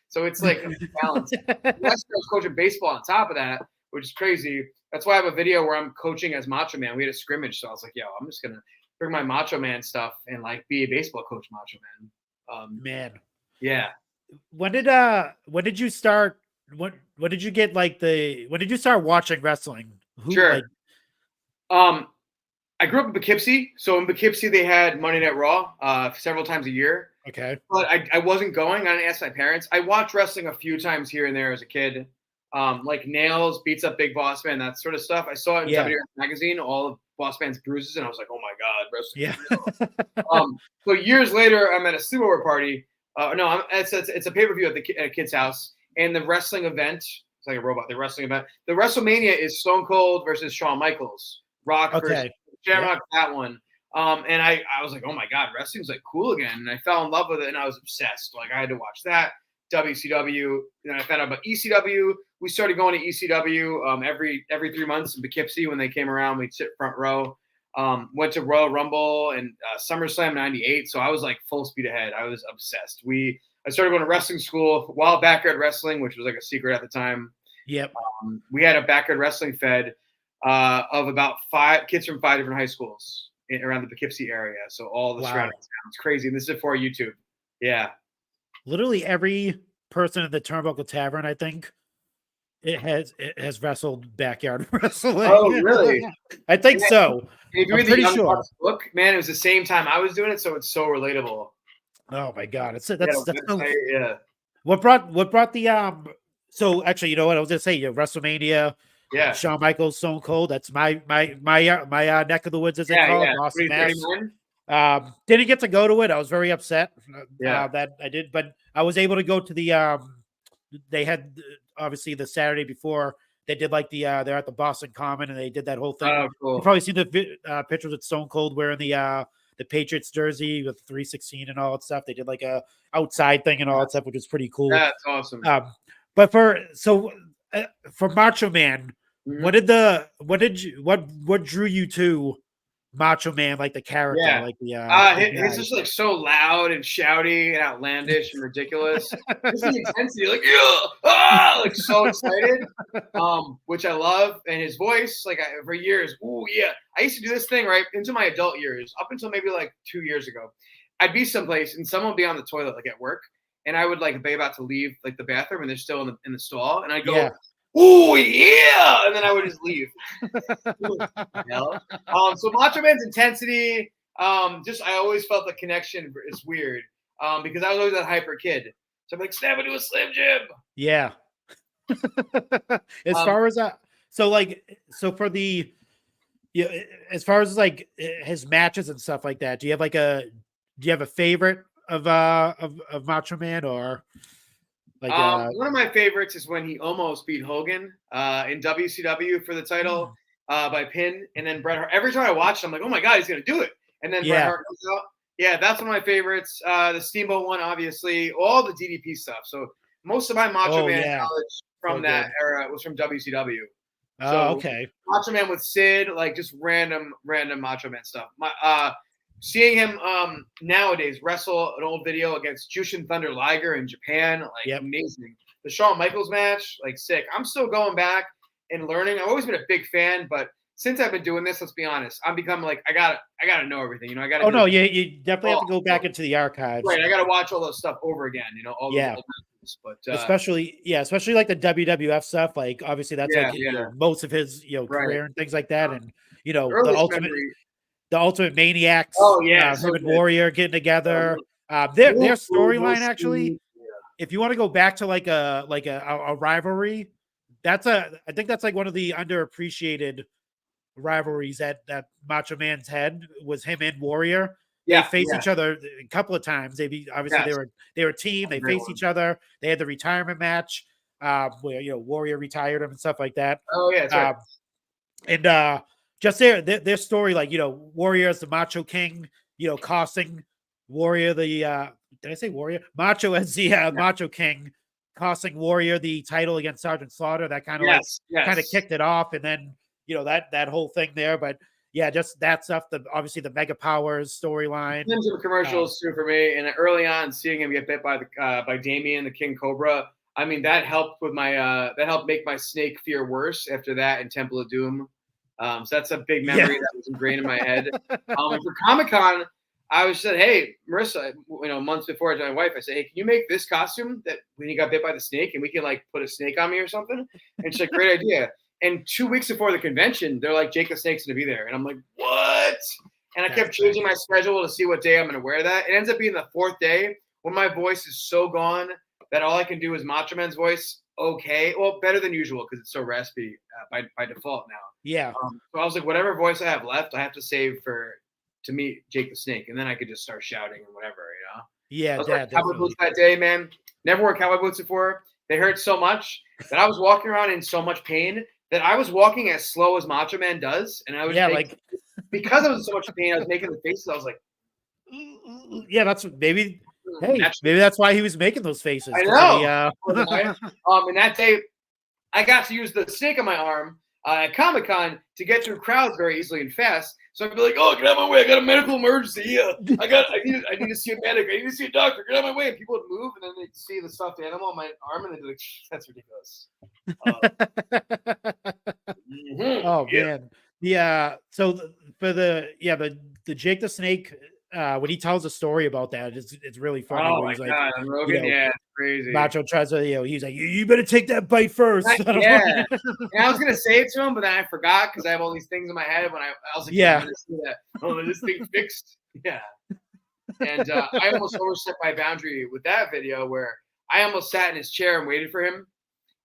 So it's like a balance. I was coaching baseball on top of that, which is crazy. That's why I have a video where I'm coaching as Macho Man. We had a scrimmage, so I was like, yo, I'm just gonna bring my Macho Man stuff and like be a baseball coach Macho Man.
Man.
Yeah.
When did you start? When did you get when did you start watching wrestling?
Sure. I grew up in Poughkeepsie. So in Poughkeepsie, they had Monday Night Raw several times a year.
Okay.
But I wasn't going. I didn't ask my parents. I watched wrestling a few times here and there as a kid. Like Nails beats up Big Boss Man, that sort of stuff. I saw it in WWF magazine, all of Boss Man's bruises, and I was like, oh my God, wrestling. Yeah. So years later, I'm at a sleepover party. It's a pay-per-view at a kid's house, and the wrestling event, it's like a robot, the wrestling event. The WrestleMania is Stone Cold versus Shawn Michaels. Rock versus Shamrock, that one. And I was like, oh my God, wrestling's like cool again. And I fell in love with it and I was obsessed. Like I had to watch that. WCW. Then I found out about ECW. We started going to ECW every 3 months in Poughkeepsie when they came around. We'd sit front row. Went to Royal Rumble and SummerSlam '98. So I was like full speed ahead. I was obsessed. I started going to wrestling school, Wild Backyard Wrestling, which was like a secret at the time.
Yep.
We had a backyard wrestling fed of about 5 kids from 5 different high schools around the Poughkeepsie area. So all the surrounding towns. Crazy. And this is before YouTube. Yeah.
Literally every person in the Turnbuckle Tavern, I think, it has wrestled backyard wrestling.
Oh, really?
I think so.
If you read the Young Bucks book, man, it was the same time I was doing it, so it's so relatable.
Oh my god,
yeah.
What brought the So actually, you know what I was gonna say? WrestleMania.
Yeah.
Shawn Michaels, Stone Cold. That's my neck of the woods, as they call it. Boston, Mass. Didn't get to go to it. I was very upset that I did, but I was able to go to the. They had obviously the Saturday before they did like the they're at the Boston Common and they did that whole thing.
Oh, cool.
You've probably seen the pictures with Stone Cold wearing the Patriots jersey with 316 and all that stuff. They did like a outside thing and all that stuff, which was pretty cool.
That's awesome.
But for Macho Man,
mm-hmm.
what drew you to Macho Man, like the character, like
he's just like so loud and shouty and outlandish and ridiculous. Just the intensity, like like so excited, which I love, and his voice, like for years. Oh yeah, I used to do this thing right into my adult years, up until maybe like 2 years ago. I'd be someplace and someone would be on the toilet, like at work, and I would like be about to leave like the bathroom, and they're still in the stall, and I go. Yeah. Oh yeah, and then I would just leave. So Macho Man's intensity, just I always felt the connection. It's weird, because I was always that hyper kid. So I'm like, snap into a Slim Jim.
Yeah. As far as that, so for the, as far as like his matches and stuff like that, do you have a favorite of Macho Man or?
One of my favorites is when he almost beat Hogan in WCW for the title by pin, and then Bret Hart. Every time I watch it, I'm like, oh my god, he's gonna do it. And then Bret Hart comes out. Yeah, that's one of my favorites. The Steamboat one, obviously, all the DDP stuff. So most of my Macho Man knowledge from that era was from WCW.
Oh, okay.
Macho Man with Sid, like just random Macho Man stuff. Seeing him nowadays wrestle an old video against Jushin Thunder Liger in Japan, like amazing. The Shawn Michaels match, like sick. I'm still going back and learning. I've always been a big fan, but since I've been doing this, let's be honest, I'm becoming like I gotta know everything. You know, I gotta.
Oh no, you definitely have to go back into the archives.
Right, I gotta watch all those stuff over again. You know, all those old matches. But
especially like the WWF stuff. Like obviously that's most of his career and things like that, and the ultimate.
Memory.
The Ultimate Maniacs, him and Warrior getting together. Their storyline actually, if you want to go back to like a rivalry, I think that's like one of the underappreciated rivalries that Macho Man's had was him and Warrior. They faced each other a couple of times. They were a team. They faced each other. They had the retirement match where Warrior retired him and stuff like that.
Oh yeah, that's right.
And just their story, like, Warrior as the Macho King, costing Warrior the did I say Warrior? Macho as the Macho King, costing Warrior the title against Sergeant Slaughter. That kind of kind of kicked it off, and then that whole thing there. But yeah, just that stuff. Obviously the Mega Powers storyline.
Tons of commercials too for me, and early on seeing him get bit by Damien the King Cobra. I mean that helped with my that helped make my snake fear worse after that in Temple of Doom. So that's a big memory that was ingrained in my head. And for Comic-Con, I was said, hey, Marissa, months before I told my wife, I said, hey, can you make this costume that when you got bit by the snake and we can like put a snake on me or something? And she's like, great idea. And 2 weeks before the convention, they're like, Jake the Snake's going to be there. And I'm like, what? And I kept changing my schedule to see what day I'm going to wear that. It ends up being the 4th day when my voice is so gone that all I can do is Macho Man's voice. Okay, well, better than usual because it's so raspy by default now.
Yeah.
So I was like, whatever voice I have left, I have to save to meet Jake the Snake, and then I could just start shouting or whatever,
Yeah,
cowboy boots that day, man. Never wore cowboy boots before. They hurt so much that I was walking around in so much pain that I was walking as slow as Macho Man does, and I was because I was in so much pain, I was making the faces. I was like,
yeah, that's maybe Hey,
Naturally.
maybe that's why he was making those faces.
I
'cause
know. And that day, I got to use the snake on my arm at Comic-Con to get through crowds very easily and fast. So I'd be like, "Oh, get out of my way! I got a medical emergency. Yeah, I need to see a medic. I need to see a doctor. Get out of my way!" And people would move, and then they'd see the stuffed animal on my arm, and they'd be like, "That's ridiculous."
Oh man, yeah. So the Jake the Snake, when he tells a story about that, it's really funny.
Oh
Where
my
he's like,
god, I'm Rogan. Yeah, it's crazy.
Macho tries to, he's like, you better take that bite first.
Yeah, and I was gonna say it to him, but then I forgot because I have all these things in my head when I was like,
Yeah.
I'm gonna see that. Oh, is this thing fixed? Yeah. And I almost overstepped my boundary with that video where I almost sat in his chair and waited for him.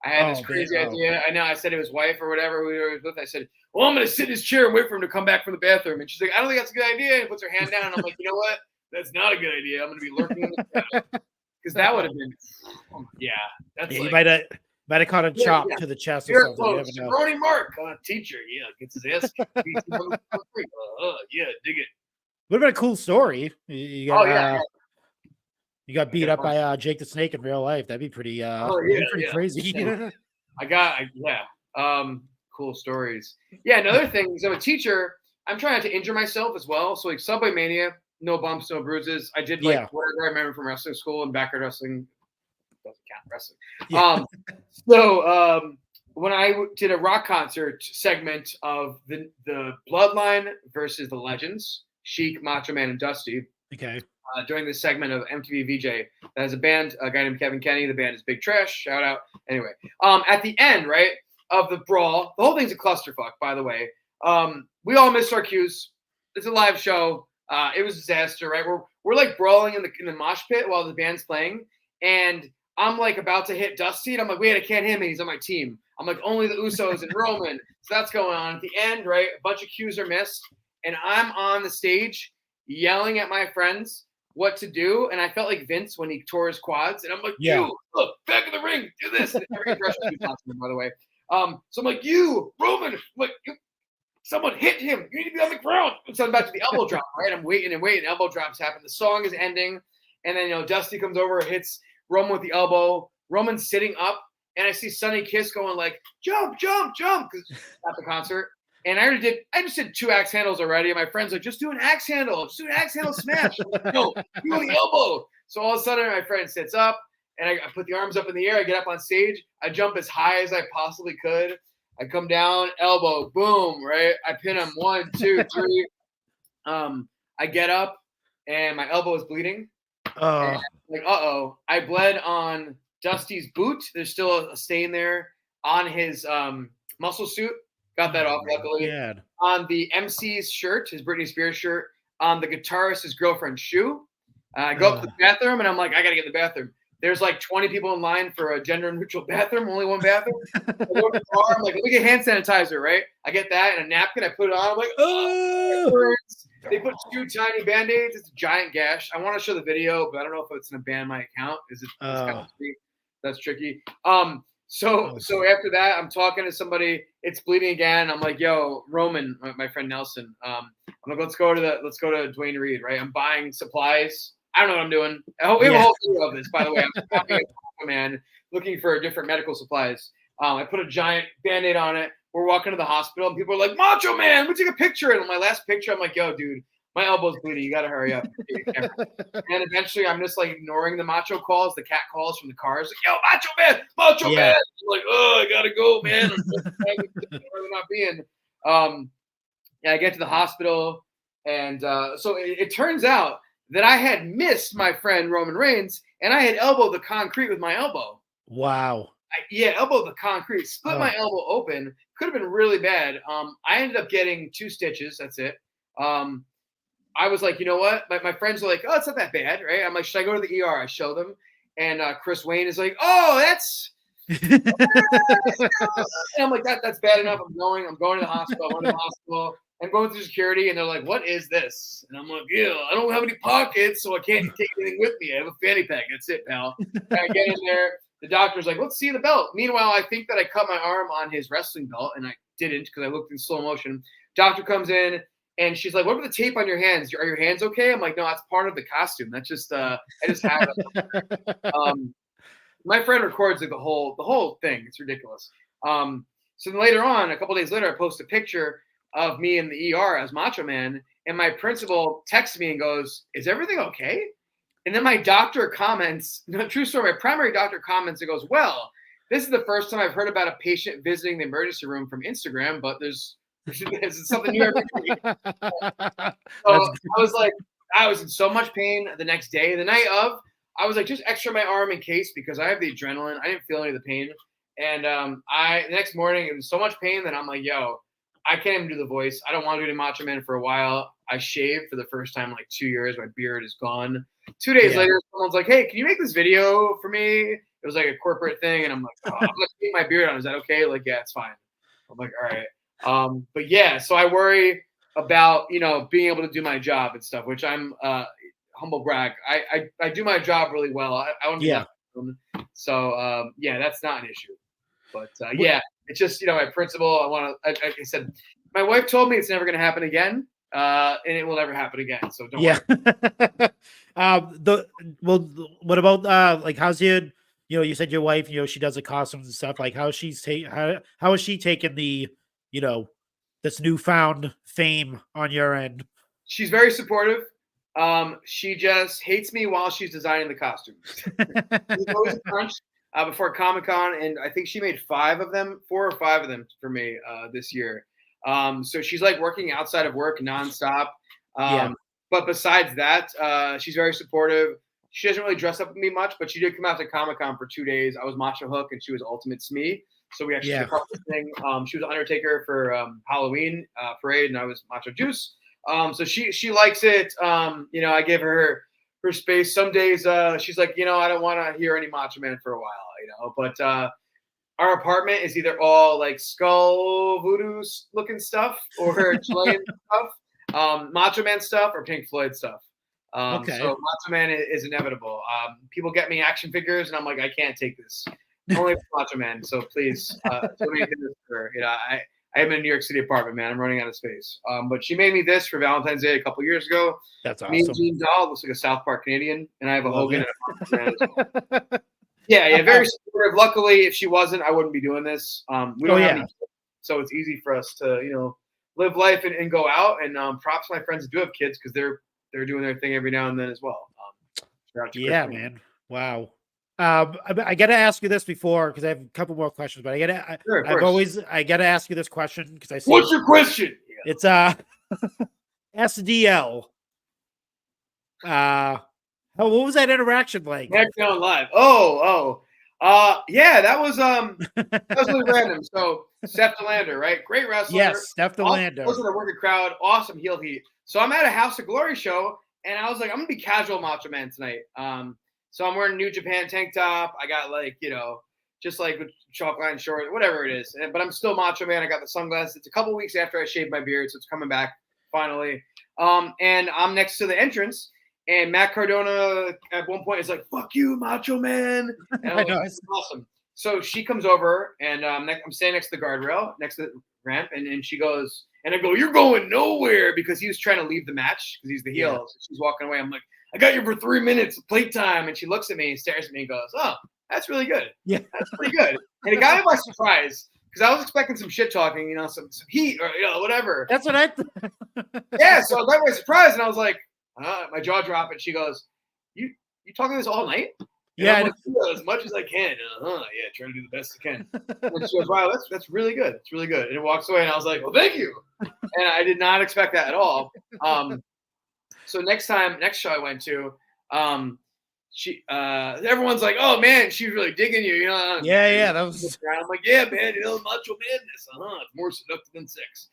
I had this crazy idea. I know I said to his wife or whatever who he was with, I said, "Well, I'm going to sit in his chair and wait for him to come back from the bathroom." And she's like, "I don't think that's a good idea." And puts her hand down. And I'm like, "You know what? That's not a good idea. I'm going to be lurking in the shadow." Because that would have been, that's
he
like,
might have caught a chop to the chest or
you're
something. You
close.
never know.
Ronnie Mark, teacher, gets his ass kicked. Dig it.
Would have been a cool story. You got, you got beat
Yeah,
up by Jake the Snake in real life. That'd be pretty crazy.
Cool stories. Yeah, another thing is I'm a teacher. I'm trying not to injure myself as well. So like Subway Mania, no bumps, no bruises. I did whatever I remember from wrestling school and backyard wrestling. Doesn't count wrestling. When I did a rock concert segment of the Bloodline versus the Legends, Sheik, Macho Man, and Dusty.
Okay.
During this segment of MTV VJ, that has a band, a guy named Kevin Kenny. The band is Big Trash. Shout out. Anyway, at the end, right, of the brawl, the whole thing's a clusterfuck, by the way. We all missed our cues. It's a live show. It was a disaster, right? We're like brawling in the mosh pit while the band's playing, and I'm like about to hit Dusty, and I'm like, wait, I can't hit him. He's on my team. I'm like, only the Usos and Roman. So that's going on. At the end, right, a bunch of cues are missed, and I'm on the stage yelling at my friends what to do, and I felt like Vince when he tore his quads, and I'm like, you, look, back in the ring, do this. And every impression was awesome, by the way. So I'm like, you, Roman, like, someone hit him. You need to be on the ground. So I'm about to the elbow drop, right? I'm waiting and waiting. Elbow drops happen. The song is ending, and then Dusty comes over, hits Roman with the elbow. Roman's sitting up, and I see Sonny Kiss going like, jump, jump, jump, because at the concert. And I just did 2 axe handles already. And my friend's like, just do an axe handle. Just do an axe handle smash. Like, no, do the elbow. So all of a sudden, my friend sits up, and I put the arms up in the air. I get up on stage. I jump as high as I possibly could. I come down, elbow, boom, right? I pin him 1, 2, 3. I get up, and my elbow is bleeding. And like, I bled on Dusty's boot. There's still a stain there on his muscle suit. Got that off, luckily.
God.
On the MC's shirt, his Britney Spears shirt, on the guitarist, his girlfriend's shoe. I go up to the bathroom, and I'm like, I got to get in the bathroom. There's like 20 people in line for a gender-neutral bathroom, only one bathroom. I go to the bar, I'm like, let me get hand sanitizer, right? I get that and a napkin. I put it on. I'm like, oh, it hurts. They put 2 tiny Band-Aids. It's a giant gash. I want to show the video, but I don't know if it's going to ban my account. Is it? That's tricky. So after that, I'm talking to somebody. It's bleeding again. I'm like, yo, Roman, my friend Nelson. I'm like, let's go to Dwayne Reed, right? I'm buying supplies. I don't know what I'm doing. We have a whole video of this, by the way. I'm copying a man looking for different medical supplies. I put a giant Band-Aid on it. We're walking to the hospital, and people are like, Macho Man, we take a picture. And on my last picture, I'm like, yo, dude, my elbow's bleeding. You got to hurry up. And eventually, I'm just like ignoring the Macho calls, the cat calls from the cars. Like, yo, Macho Man. I'm like, oh, I got to go, man. I'm really not being. I get to the hospital, and so it turns out that I had missed my friend Roman Reigns, and I had elbowed the concrete with my elbow.
Wow.
Elbowed the concrete, split my elbow open. Could have been really bad. I ended up getting 2 stitches. That's it. I was like, you know what? My friends are like, oh, it's not that bad, right? I'm like, should I go to the ER? I show them, and Chris Wayne is like, oh, that's. And I'm like, that's bad enough. I'm going to the hospital. I'm going through security, and they're like, what is this? And I'm like, yeah, I don't have any pockets, so I can't take anything with me. I have a fanny pack. That's it, pal. And I get in there. The doctor's like, let's see the belt. Meanwhile, I think that I cut my arm on his wrestling belt, and I didn't because I looked in slow motion. Doctor comes in, And she's like, "What about the tape on your hands? Are your hands okay?" I'm like, "No, that's part of the costume. That's just I just have it." My friend records like the whole thing. It's ridiculous. So then later on, a couple days later, I post a picture of me in the ER as Macho Man, and my principal texts me and goes, "Is everything okay?" And then my doctor comments, no, true story, my primary doctor comments and goes, "Well, this is the first time I've heard about a patient visiting the emergency room from Instagram, but there's something new every week." So
That's
I was like, I was in so much pain the next day. The night of, I was like, just extra my arm in case because I have the adrenaline. I didn't feel any of the pain. And the next morning, it was so much pain that I'm like, yo, I can't even do the voice. I don't want to do the Macho Man for a while. I shaved for the first time in like 2 years. My beard is gone. 2 days later, someone's like, "Hey, can you make this video for me?" It was like a corporate thing. And I'm like, "Oh, I'm going to keep my beard on. Is that okay?" Like, "Yeah, it's fine." I'm like, "All right." But yeah, so I worry about, being able to do my job and stuff, which I'm humble brag. I do my job really well. I want to be
yeah.
that. So yeah, that's not an issue. But yeah, it's just my principle. Like I said, my wife told me it's never going to happen again, and it will never happen again. So don't
Yeah.
worry.
What about like how's your you said your wife, she does the costumes and stuff. Like how is she taking the, you know, this newfound fame on your end?
She's very supportive. She just hates me while she's designing the costumes. She's always a crunch before Comic Con, and I think she made 4 or 5 of them for me this year. So she's like working outside of work nonstop.
Yeah.
But besides that, she's very supportive. She doesn't really dress up with me much, but she did come out to Comic Con for 2 days. I was Macho Hook, and she was Ultimate Smee. So we actually did a couple thing. She was Undertaker for Halloween parade, and I was Macho Juice. So she likes it. I gave her space. Some days she's like, I don't want to hear any Macho Man for a while, but our apartment is either all like skull voodoo looking stuff or Chilean stuff, Macho Man stuff or Pink Floyd stuff.
Okay.
So Macho Man is inevitable. People get me action figures and I'm like, I can't take this. Only Macho Man. So please, somebody do this for her. I am in a New York City apartment, man. I'm running out of space. But she made me this for Valentine's Day a couple years ago.
That's
Me and
awesome.
Gene Doll looks like a South Park Canadian, and I have a
Love
Hogan
it.
and a Macho Man. Yeah, very supportive. Luckily, if she wasn't, I wouldn't be doing this. We don't have any kids, so it's easy for us to, live life and go out. And props to my friends that do have kids because they're doing their thing every now and then as well. Shout out to
Yeah,
Christine.
man. Wow. I gotta ask you this before because I have a couple more questions, but
Sure, of course.
I gotta ask you this question because I see
What's your question?
it's SDL. What was that interaction like?
SmackDown Live. Yeah, that was really random. So Seth Delander, right? Great wrestler.
Yes, Steph the
Awesome
Lander.
person to work a crowd. Awesome heel heat. So I'm at a House of Glory show, and I was like, I'm gonna be casual Macho Man tonight. So I'm wearing New Japan tank top. I got just like with chalk line short, whatever it is. But I'm still Macho Man. I got the sunglasses. It's a couple weeks after I shaved my beard, so it's coming back finally. And I'm next to the entrance. And Matt Cardona at one point is like, "Fuck you, Macho Man." And I'm like, awesome. So she comes over, and I'm standing next to the guardrail, next to the ramp, and she goes, and I go, "You're going nowhere," because he was trying to leave the match because he's the heel.
Yeah.
So she's walking away. I'm like, "I got you for 3 minutes of playtime," and she looks at me and stares at me and goes, "Oh, that's really good.
Yeah.
That's pretty good." And it got me by surprise because I was expecting some shit talking, some heat or whatever.
That's what I.
Yeah, so I got by surprise, and I was like. My jaw dropped, and she goes, "You talking this all night?" And
Yeah.
I'm like, "Yeah, as much as I can. Yeah, trying to do the best I can. And she goes, "Wow, that's really good. It's really good." And it walks away, and I was like, "Well, thank you." And I did not expect that at all. So next show I went to, everyone's like, "Oh man, she's really digging you,"
Yeah, that was.
I'm like, "Yeah, man, macho madness. It's more seductive than sex."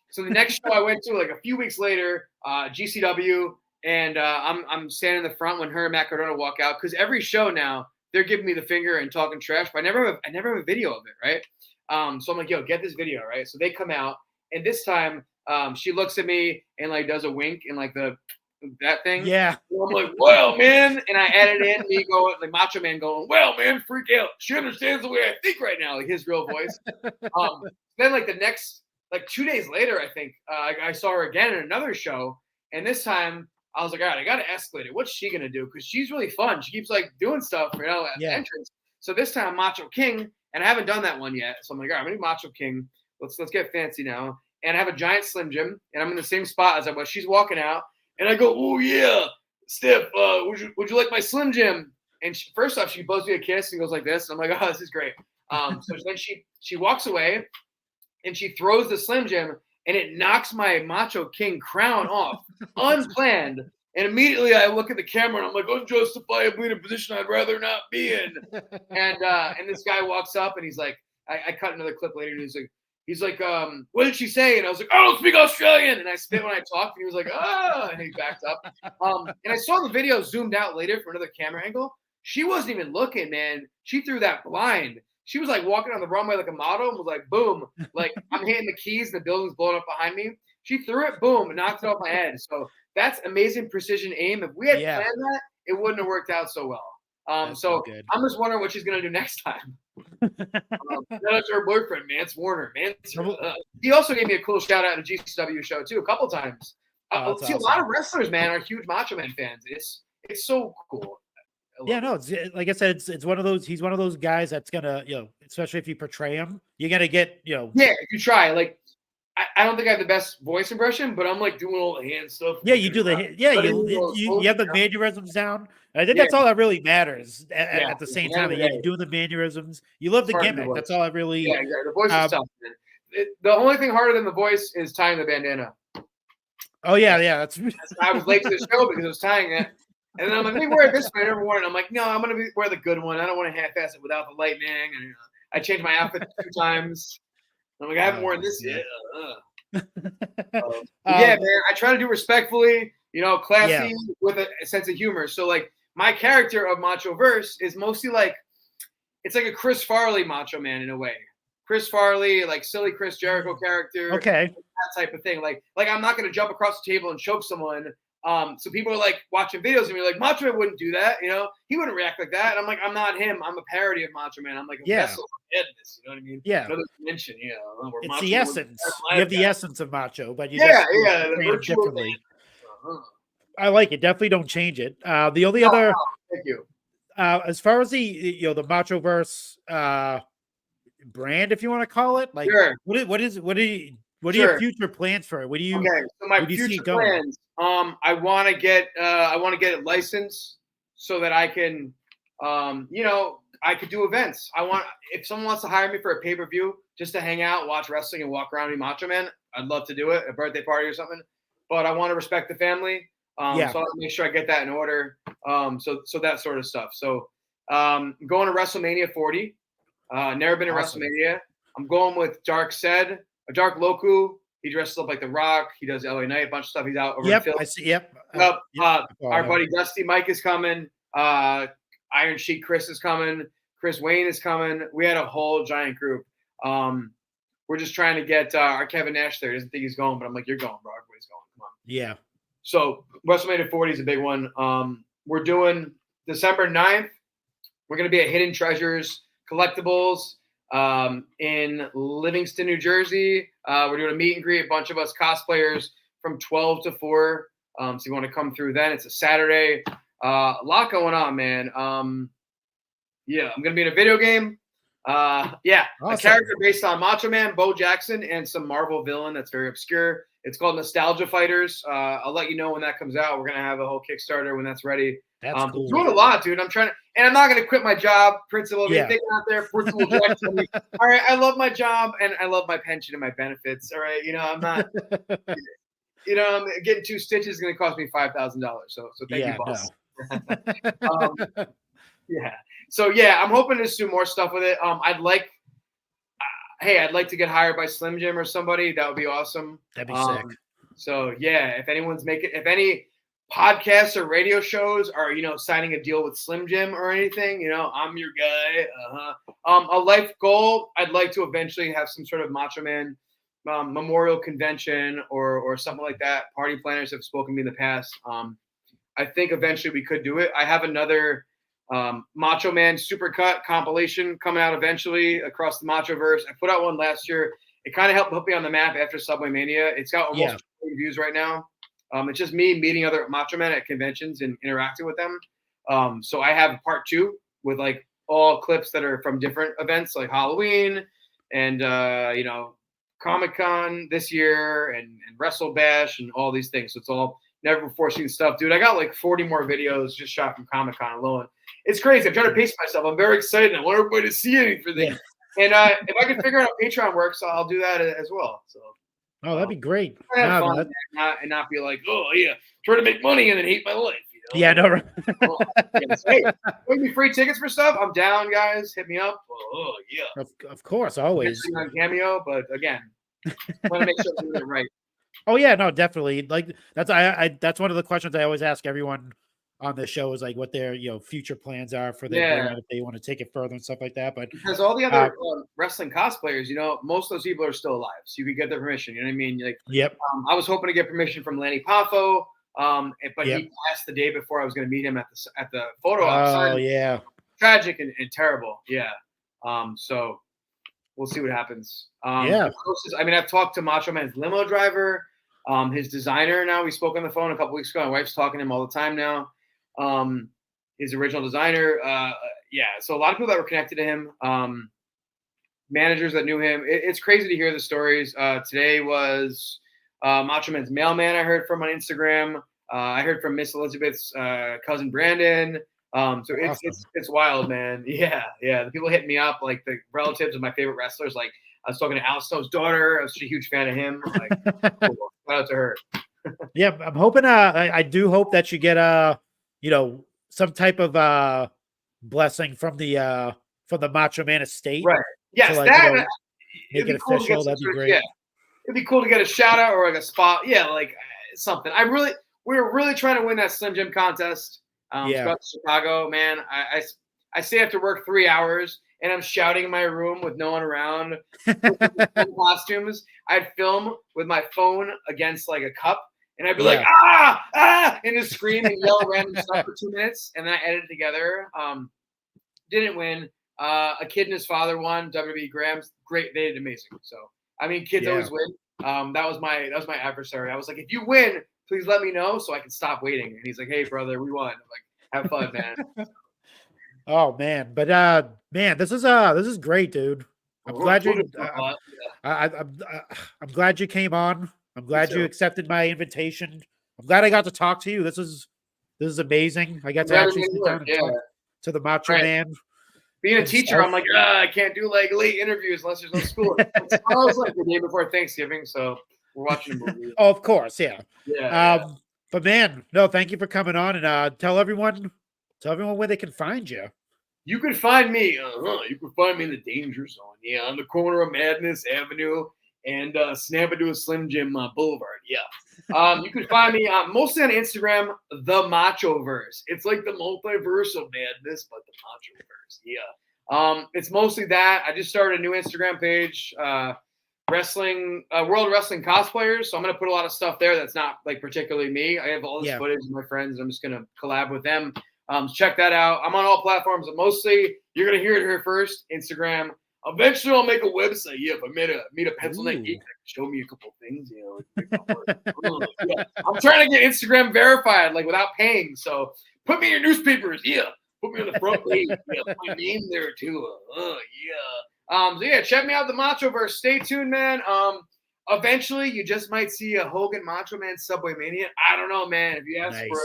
So the next show I went to, like a few weeks later, GCW, and I'm standing in the front when her and Matt Cardona walk out because every show now they're giving me the finger and talking trash, but I never have a video of it, right? So I'm like, "Yo, get this video," right? So they come out, and this time she looks at me and like does a wink and like that thing.
Yeah.
And I'm like, "Well, man," and I added in me going like Macho Man going, "Well, man, freak out. She understands the way I think right now," like his real voice. Then like the next like 2 days later, I think I saw her again in another show, and this time I was like, all right, I got to escalate it. What's she gonna do? Because she's really fun. She keeps like doing stuff, at the entrance. So this time, Macho King, and I haven't done that one yet. So I'm like, all right, I'm gonna do Macho King. Let's get fancy now. And I have a giant Slim Jim, and I'm in the same spot as her. But she's walking out, and I go, oh yeah, Steph, would you like my Slim Jim? And first off, she blows me a kiss and goes like this. And I'm like, oh, this is great. So then she walks away, and she throws the Slim Jim, and it knocks my Macho King crown off, unplanned. And immediately I look at the camera, and I'm like, unjustifiably in a position I'd rather not be in. And this guy walks up, and he's like, I cut another clip later, and he's like, what did she say? And I was like, I don't speak Australian. And I spit when I talked, and he was like, and he backed up. And I saw the video zoomed out later from another camera angle. She wasn't even looking, man. She threw that blind. She was like walking on the runway like a model and was like, boom, like I'm hitting the keys, the building's blowing up behind me. She threw it, boom, and knocked it off my head. So that's amazing precision aim. If we had planned that, it wouldn't have worked out so well. So I'm just wondering what she's going to do next time. That's her boyfriend, Mance Warner. He also gave me a cool shout out at a GCW show too, a couple times. See, a lot of wrestlers, man, are huge Macho Man fans. It's so cool.
Yeah, no, it's like I said, it's one of those. He's one of those guys that's gonna, especially if you portray him, you're gonna get,
Yeah, if you try. Like, I don't think I have the best voice impression, but I'm like doing all the hand stuff.
Yeah, you do you have the mannerisms down. And I think that's all that really matters. At the same time, you're doing the mannerisms. You love the gimmick. That's all that really.
Yeah, the voice is tough. Man. The only thing harder than the voice is tying the bandana.
Oh yeah, that's.
I was late to the show because I was tying it. And then I'm like, let me wear this one. I never worn it. I'm like, no, I'm going to wear the good one. I don't want to half-ass it without the lightning. And I changed my outfit 2 times. I'm like, I haven't worn this yet. Yeah, man, I try to do respectfully, classy with a sense of humor. So, like, my character of Machoverse is mostly like, it's like a Chris Farley Macho Man in a way. Chris Farley, like silly Chris Jericho character.
Okay.
That type of thing. Like I'm not going to jump across the table and choke someone. So people are like watching videos of me like Macho Man wouldn't do that, he wouldn't react like that. And I'm like, I'm not him. I'm a parody of Macho Man. I'm like a vessel of deadness, you know what I mean?
Yeah.
Another dimension,
it's
Macho
the essence. You have the essence of Macho, but you
just
differently. I like it. Definitely don't change it. The only other
thank you.
As far as the Machoverse brand, if you want to call it, like what are your future plans for it? What do you
so my future plans, I want to get it licensed so that I can I could do events. If someone wants to hire me for a pay-per-view just to hang out, watch wrestling and walk around and be Macho Man, I'd love to do it, a birthday party or something. But I want to respect the family. So I want to make sure I get that in order. So that sort of stuff. So going to WrestleMania 40. Never been to WrestleMania. I'm going with Dark Loku. He dresses up like The Rock. He does LA Knight, a bunch of stuff. He's out over in Philly.
I see.
Our buddy Dusty Mike is coming. Iron Sheik Chris is coming. Chris Wayne is coming. We had a whole giant group. We're just trying to get our Kevin Nash there. He doesn't think he's going, but I'm like, you're going, bro. Everybody's going. Come on.
Yeah.
So WrestleMania 40 is a big one. We're doing December 9th. We're going to be at Hidden Treasures Collectibles in Livingston, New Jersey. We're doing a meet and greet, a bunch of us cosplayers from 12 to 4. So you want to come through then. It's a Saturday. A lot going on, man. I'm going to be in a video game. Awesome. A character based on Macho Man, Bo Jackson, and some Marvel villain that's very obscure. It's called Nostalgia Fighters. I'll let you know when that comes out. We're going to have a whole Kickstarter when that's ready.
That's cool.
Doing a lot, dude. I'm trying to, and I'm not going to quit my job. Principal, thinking out there, Principal Jackson. All right, I love my job and I love my pension and my benefits. All right, I'm not, I'm getting 2 stitches is going to cost me $5,000. So thank you, boss.
No.
So I'm hoping to just do more stuff with it. I'd like to get hired by Slim Jim or somebody. That would be awesome.
That'd be sick.
So if any podcasts or radio shows are, signing a deal with Slim Jim or anything, I'm your guy. A life goal, I'd like to eventually have some sort of Macho Man memorial convention or something like that. Party planners have spoken to me in the past. I think eventually we could do it. I have another Macho Man Supercut compilation coming out eventually across the Machoverse. I put out one last year. it kind of helped put me on the map after Subway Mania. It's got almost 2 million views right now. It's just me meeting other Macho Men at conventions and interacting with them. So I have part 2 with like all clips that are from different events like Halloween and Comic-Con this year and Wrestle Bash and all these things. So it's all never before seen stuff, dude. I got like 40 more videos just shot from Comic-Con alone. It's crazy. I'm trying to pace myself. I'm very excited. I want everybody to see anything. Yeah. And if I can figure out how Patreon works, I'll do that as well. So.
Oh, that'd be great.
Have fun and not be like, oh yeah, trying to make money and then hate my life.
Yeah, no. Right.
Hey, give me free tickets for stuff. I'm down, guys. Hit me up. Oh yeah.
Of course, always.
On Cameo, but again, want to make sure I'm doing it right.
Oh yeah, no, definitely. Like that's that's one of the questions I always ask everyone on the show is like what their future plans are for their brand, if they want to take it further and stuff like that. But
because all the other wrestling cosplayers, most of those people are still alive, so you could get their permission. You know what I mean? Like,
yep.
I was hoping to get permission from Lanny Poffo, but he passed the day before I was going to meet him at the photo op.
Oh yeah,
tragic and terrible. Yeah. So we'll see what happens.
Yeah.
I've talked to Macho Man's limo driver, his designer. Now we spoke on the phone a couple weeks ago. My wife's talking to him all the time now. His original designer. So a lot of people that were connected to him, managers that knew him. It's crazy to hear the stories. Today was Macho Man's mailman I heard from on Instagram. I heard from Miss Elizabeth's cousin Brandon. So awesome. It's wild, man. Yeah. The people hitting me up, like the relatives of my favorite wrestlers. Like I was talking to Al Snow's daughter. I was such a huge fan of him. Like, cool. Shout out to her.
Yeah, I'm hoping. I do hope that you get some type of blessing from the Macho Man estate.
Right. Yes,
so,
that
make it official. That'd be great.
Yeah. It'd be cool to get a shout out or like a spot. Yeah, like something. We were really trying to win that Slim Jim contest. Chicago, man. I stay after work 3 hours and I'm shouting in my room with no one around. Costumes. I'd film with my phone against like a cup and I'd be like, and just scream and yell random stuff for 2 minutes and then I edit it together. Didn't win. A kid and his father won. WWE Grams. Great. They did amazing. So kids always win. That was my adversary. I was like, if you win, please let me know so I can stop waiting. And he's like, hey, brother, we won. I'm like, have fun, man.
Oh man, but man, this is great, dude. I'm glad I'm glad you came on. I'm glad you accepted my invitation. I'm glad I got to talk to you. This is amazing. I got to actually sit down and talk to the Macho Man.
Being a teacher, I'm like, I can't do like late interviews unless there's no school. I was like the day before Thanksgiving, so we're watching a movie.
Oh, of course, yeah.
Yeah.
But man, no, thank you for coming on and tell everyone where they can find you.
You can find me. You can find me in the Danger Zone. Yeah, on the corner of Madness Avenue and Snappadoo Slim Jim Boulevard. Yeah. You can find me mostly on Instagram, the Machoverse. It's like the multiverse of madness, but the Machoverse. Yeah. It's mostly that. I just started a new Instagram page, wrestling, World Wrestling Cosplayers. So I'm gonna put a lot of stuff there that's not like particularly me. I have all this footage of my friends. And I'm just gonna collab with them. Check that out. I'm on all platforms, but mostly you're gonna hear it here first. Instagram. Eventually, I'll make a website. Yeah, if I meet a pencil neck geek, show me a couple things. I'm trying to get Instagram verified, like without paying. So put me in your newspapers. Yeah, put me on the front page. Yeah, put my name there too. So yeah, check me out, the Machoverse. Stay tuned, man. Eventually, you just might see a Hogan Macho Man Subway Mania. I don't know, man. If you ask for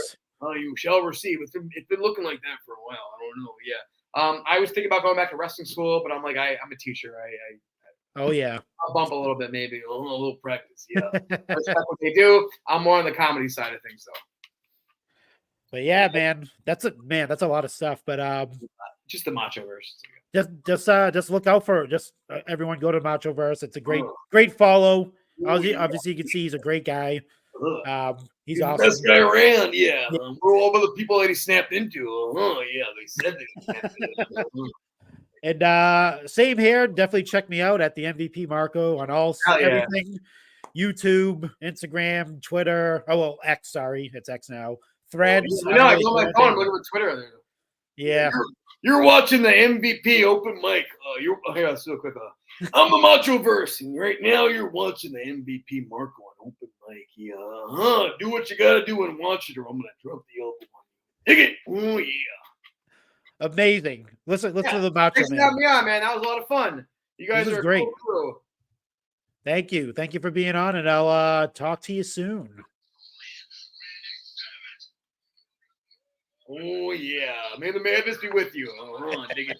it, you shall receive. It's been looking like that for a while. I don't know. Yeah. I was thinking about going back to wrestling school, but I'm like, I'm a teacher. I'll bump a little bit, maybe a little practice. Yeah, that's what they do. I'm more on the comedy side of things, though.
But yeah, man, that's a lot of stuff. But
just the Machoverse.
Just look out for everyone. Go to Machoverse. It's a great follow. Obviously, you can see he's a great guy. He's awesome.
The best guy around, yeah. We're all the people that he snapped into. They said that he snapped into.
And same here. Definitely check me out at the MVP Marco on everything. YouTube, Instagram, Twitter. Oh well, X. Sorry, it's X now. Threads.
I go on my phone. I'm looking at Twitter.
Yeah.
You're watching the MVP open mic. Yeah, so quick. I'm the Machoverse, and right now you're watching the MVP Marco on open mic. Yeah, do what you gotta do and watch it, or I'm gonna drop the elbow on you. Dig it. Oh yeah.
Amazing. Listen to the Macho
Thanks for
Man.
having me on, man. That was a lot of fun. You guys
was
are
great.
a cool crew.
Thank you for being on, and I'll talk to you soon.
Oh yeah. May the madness be with you. Dig it.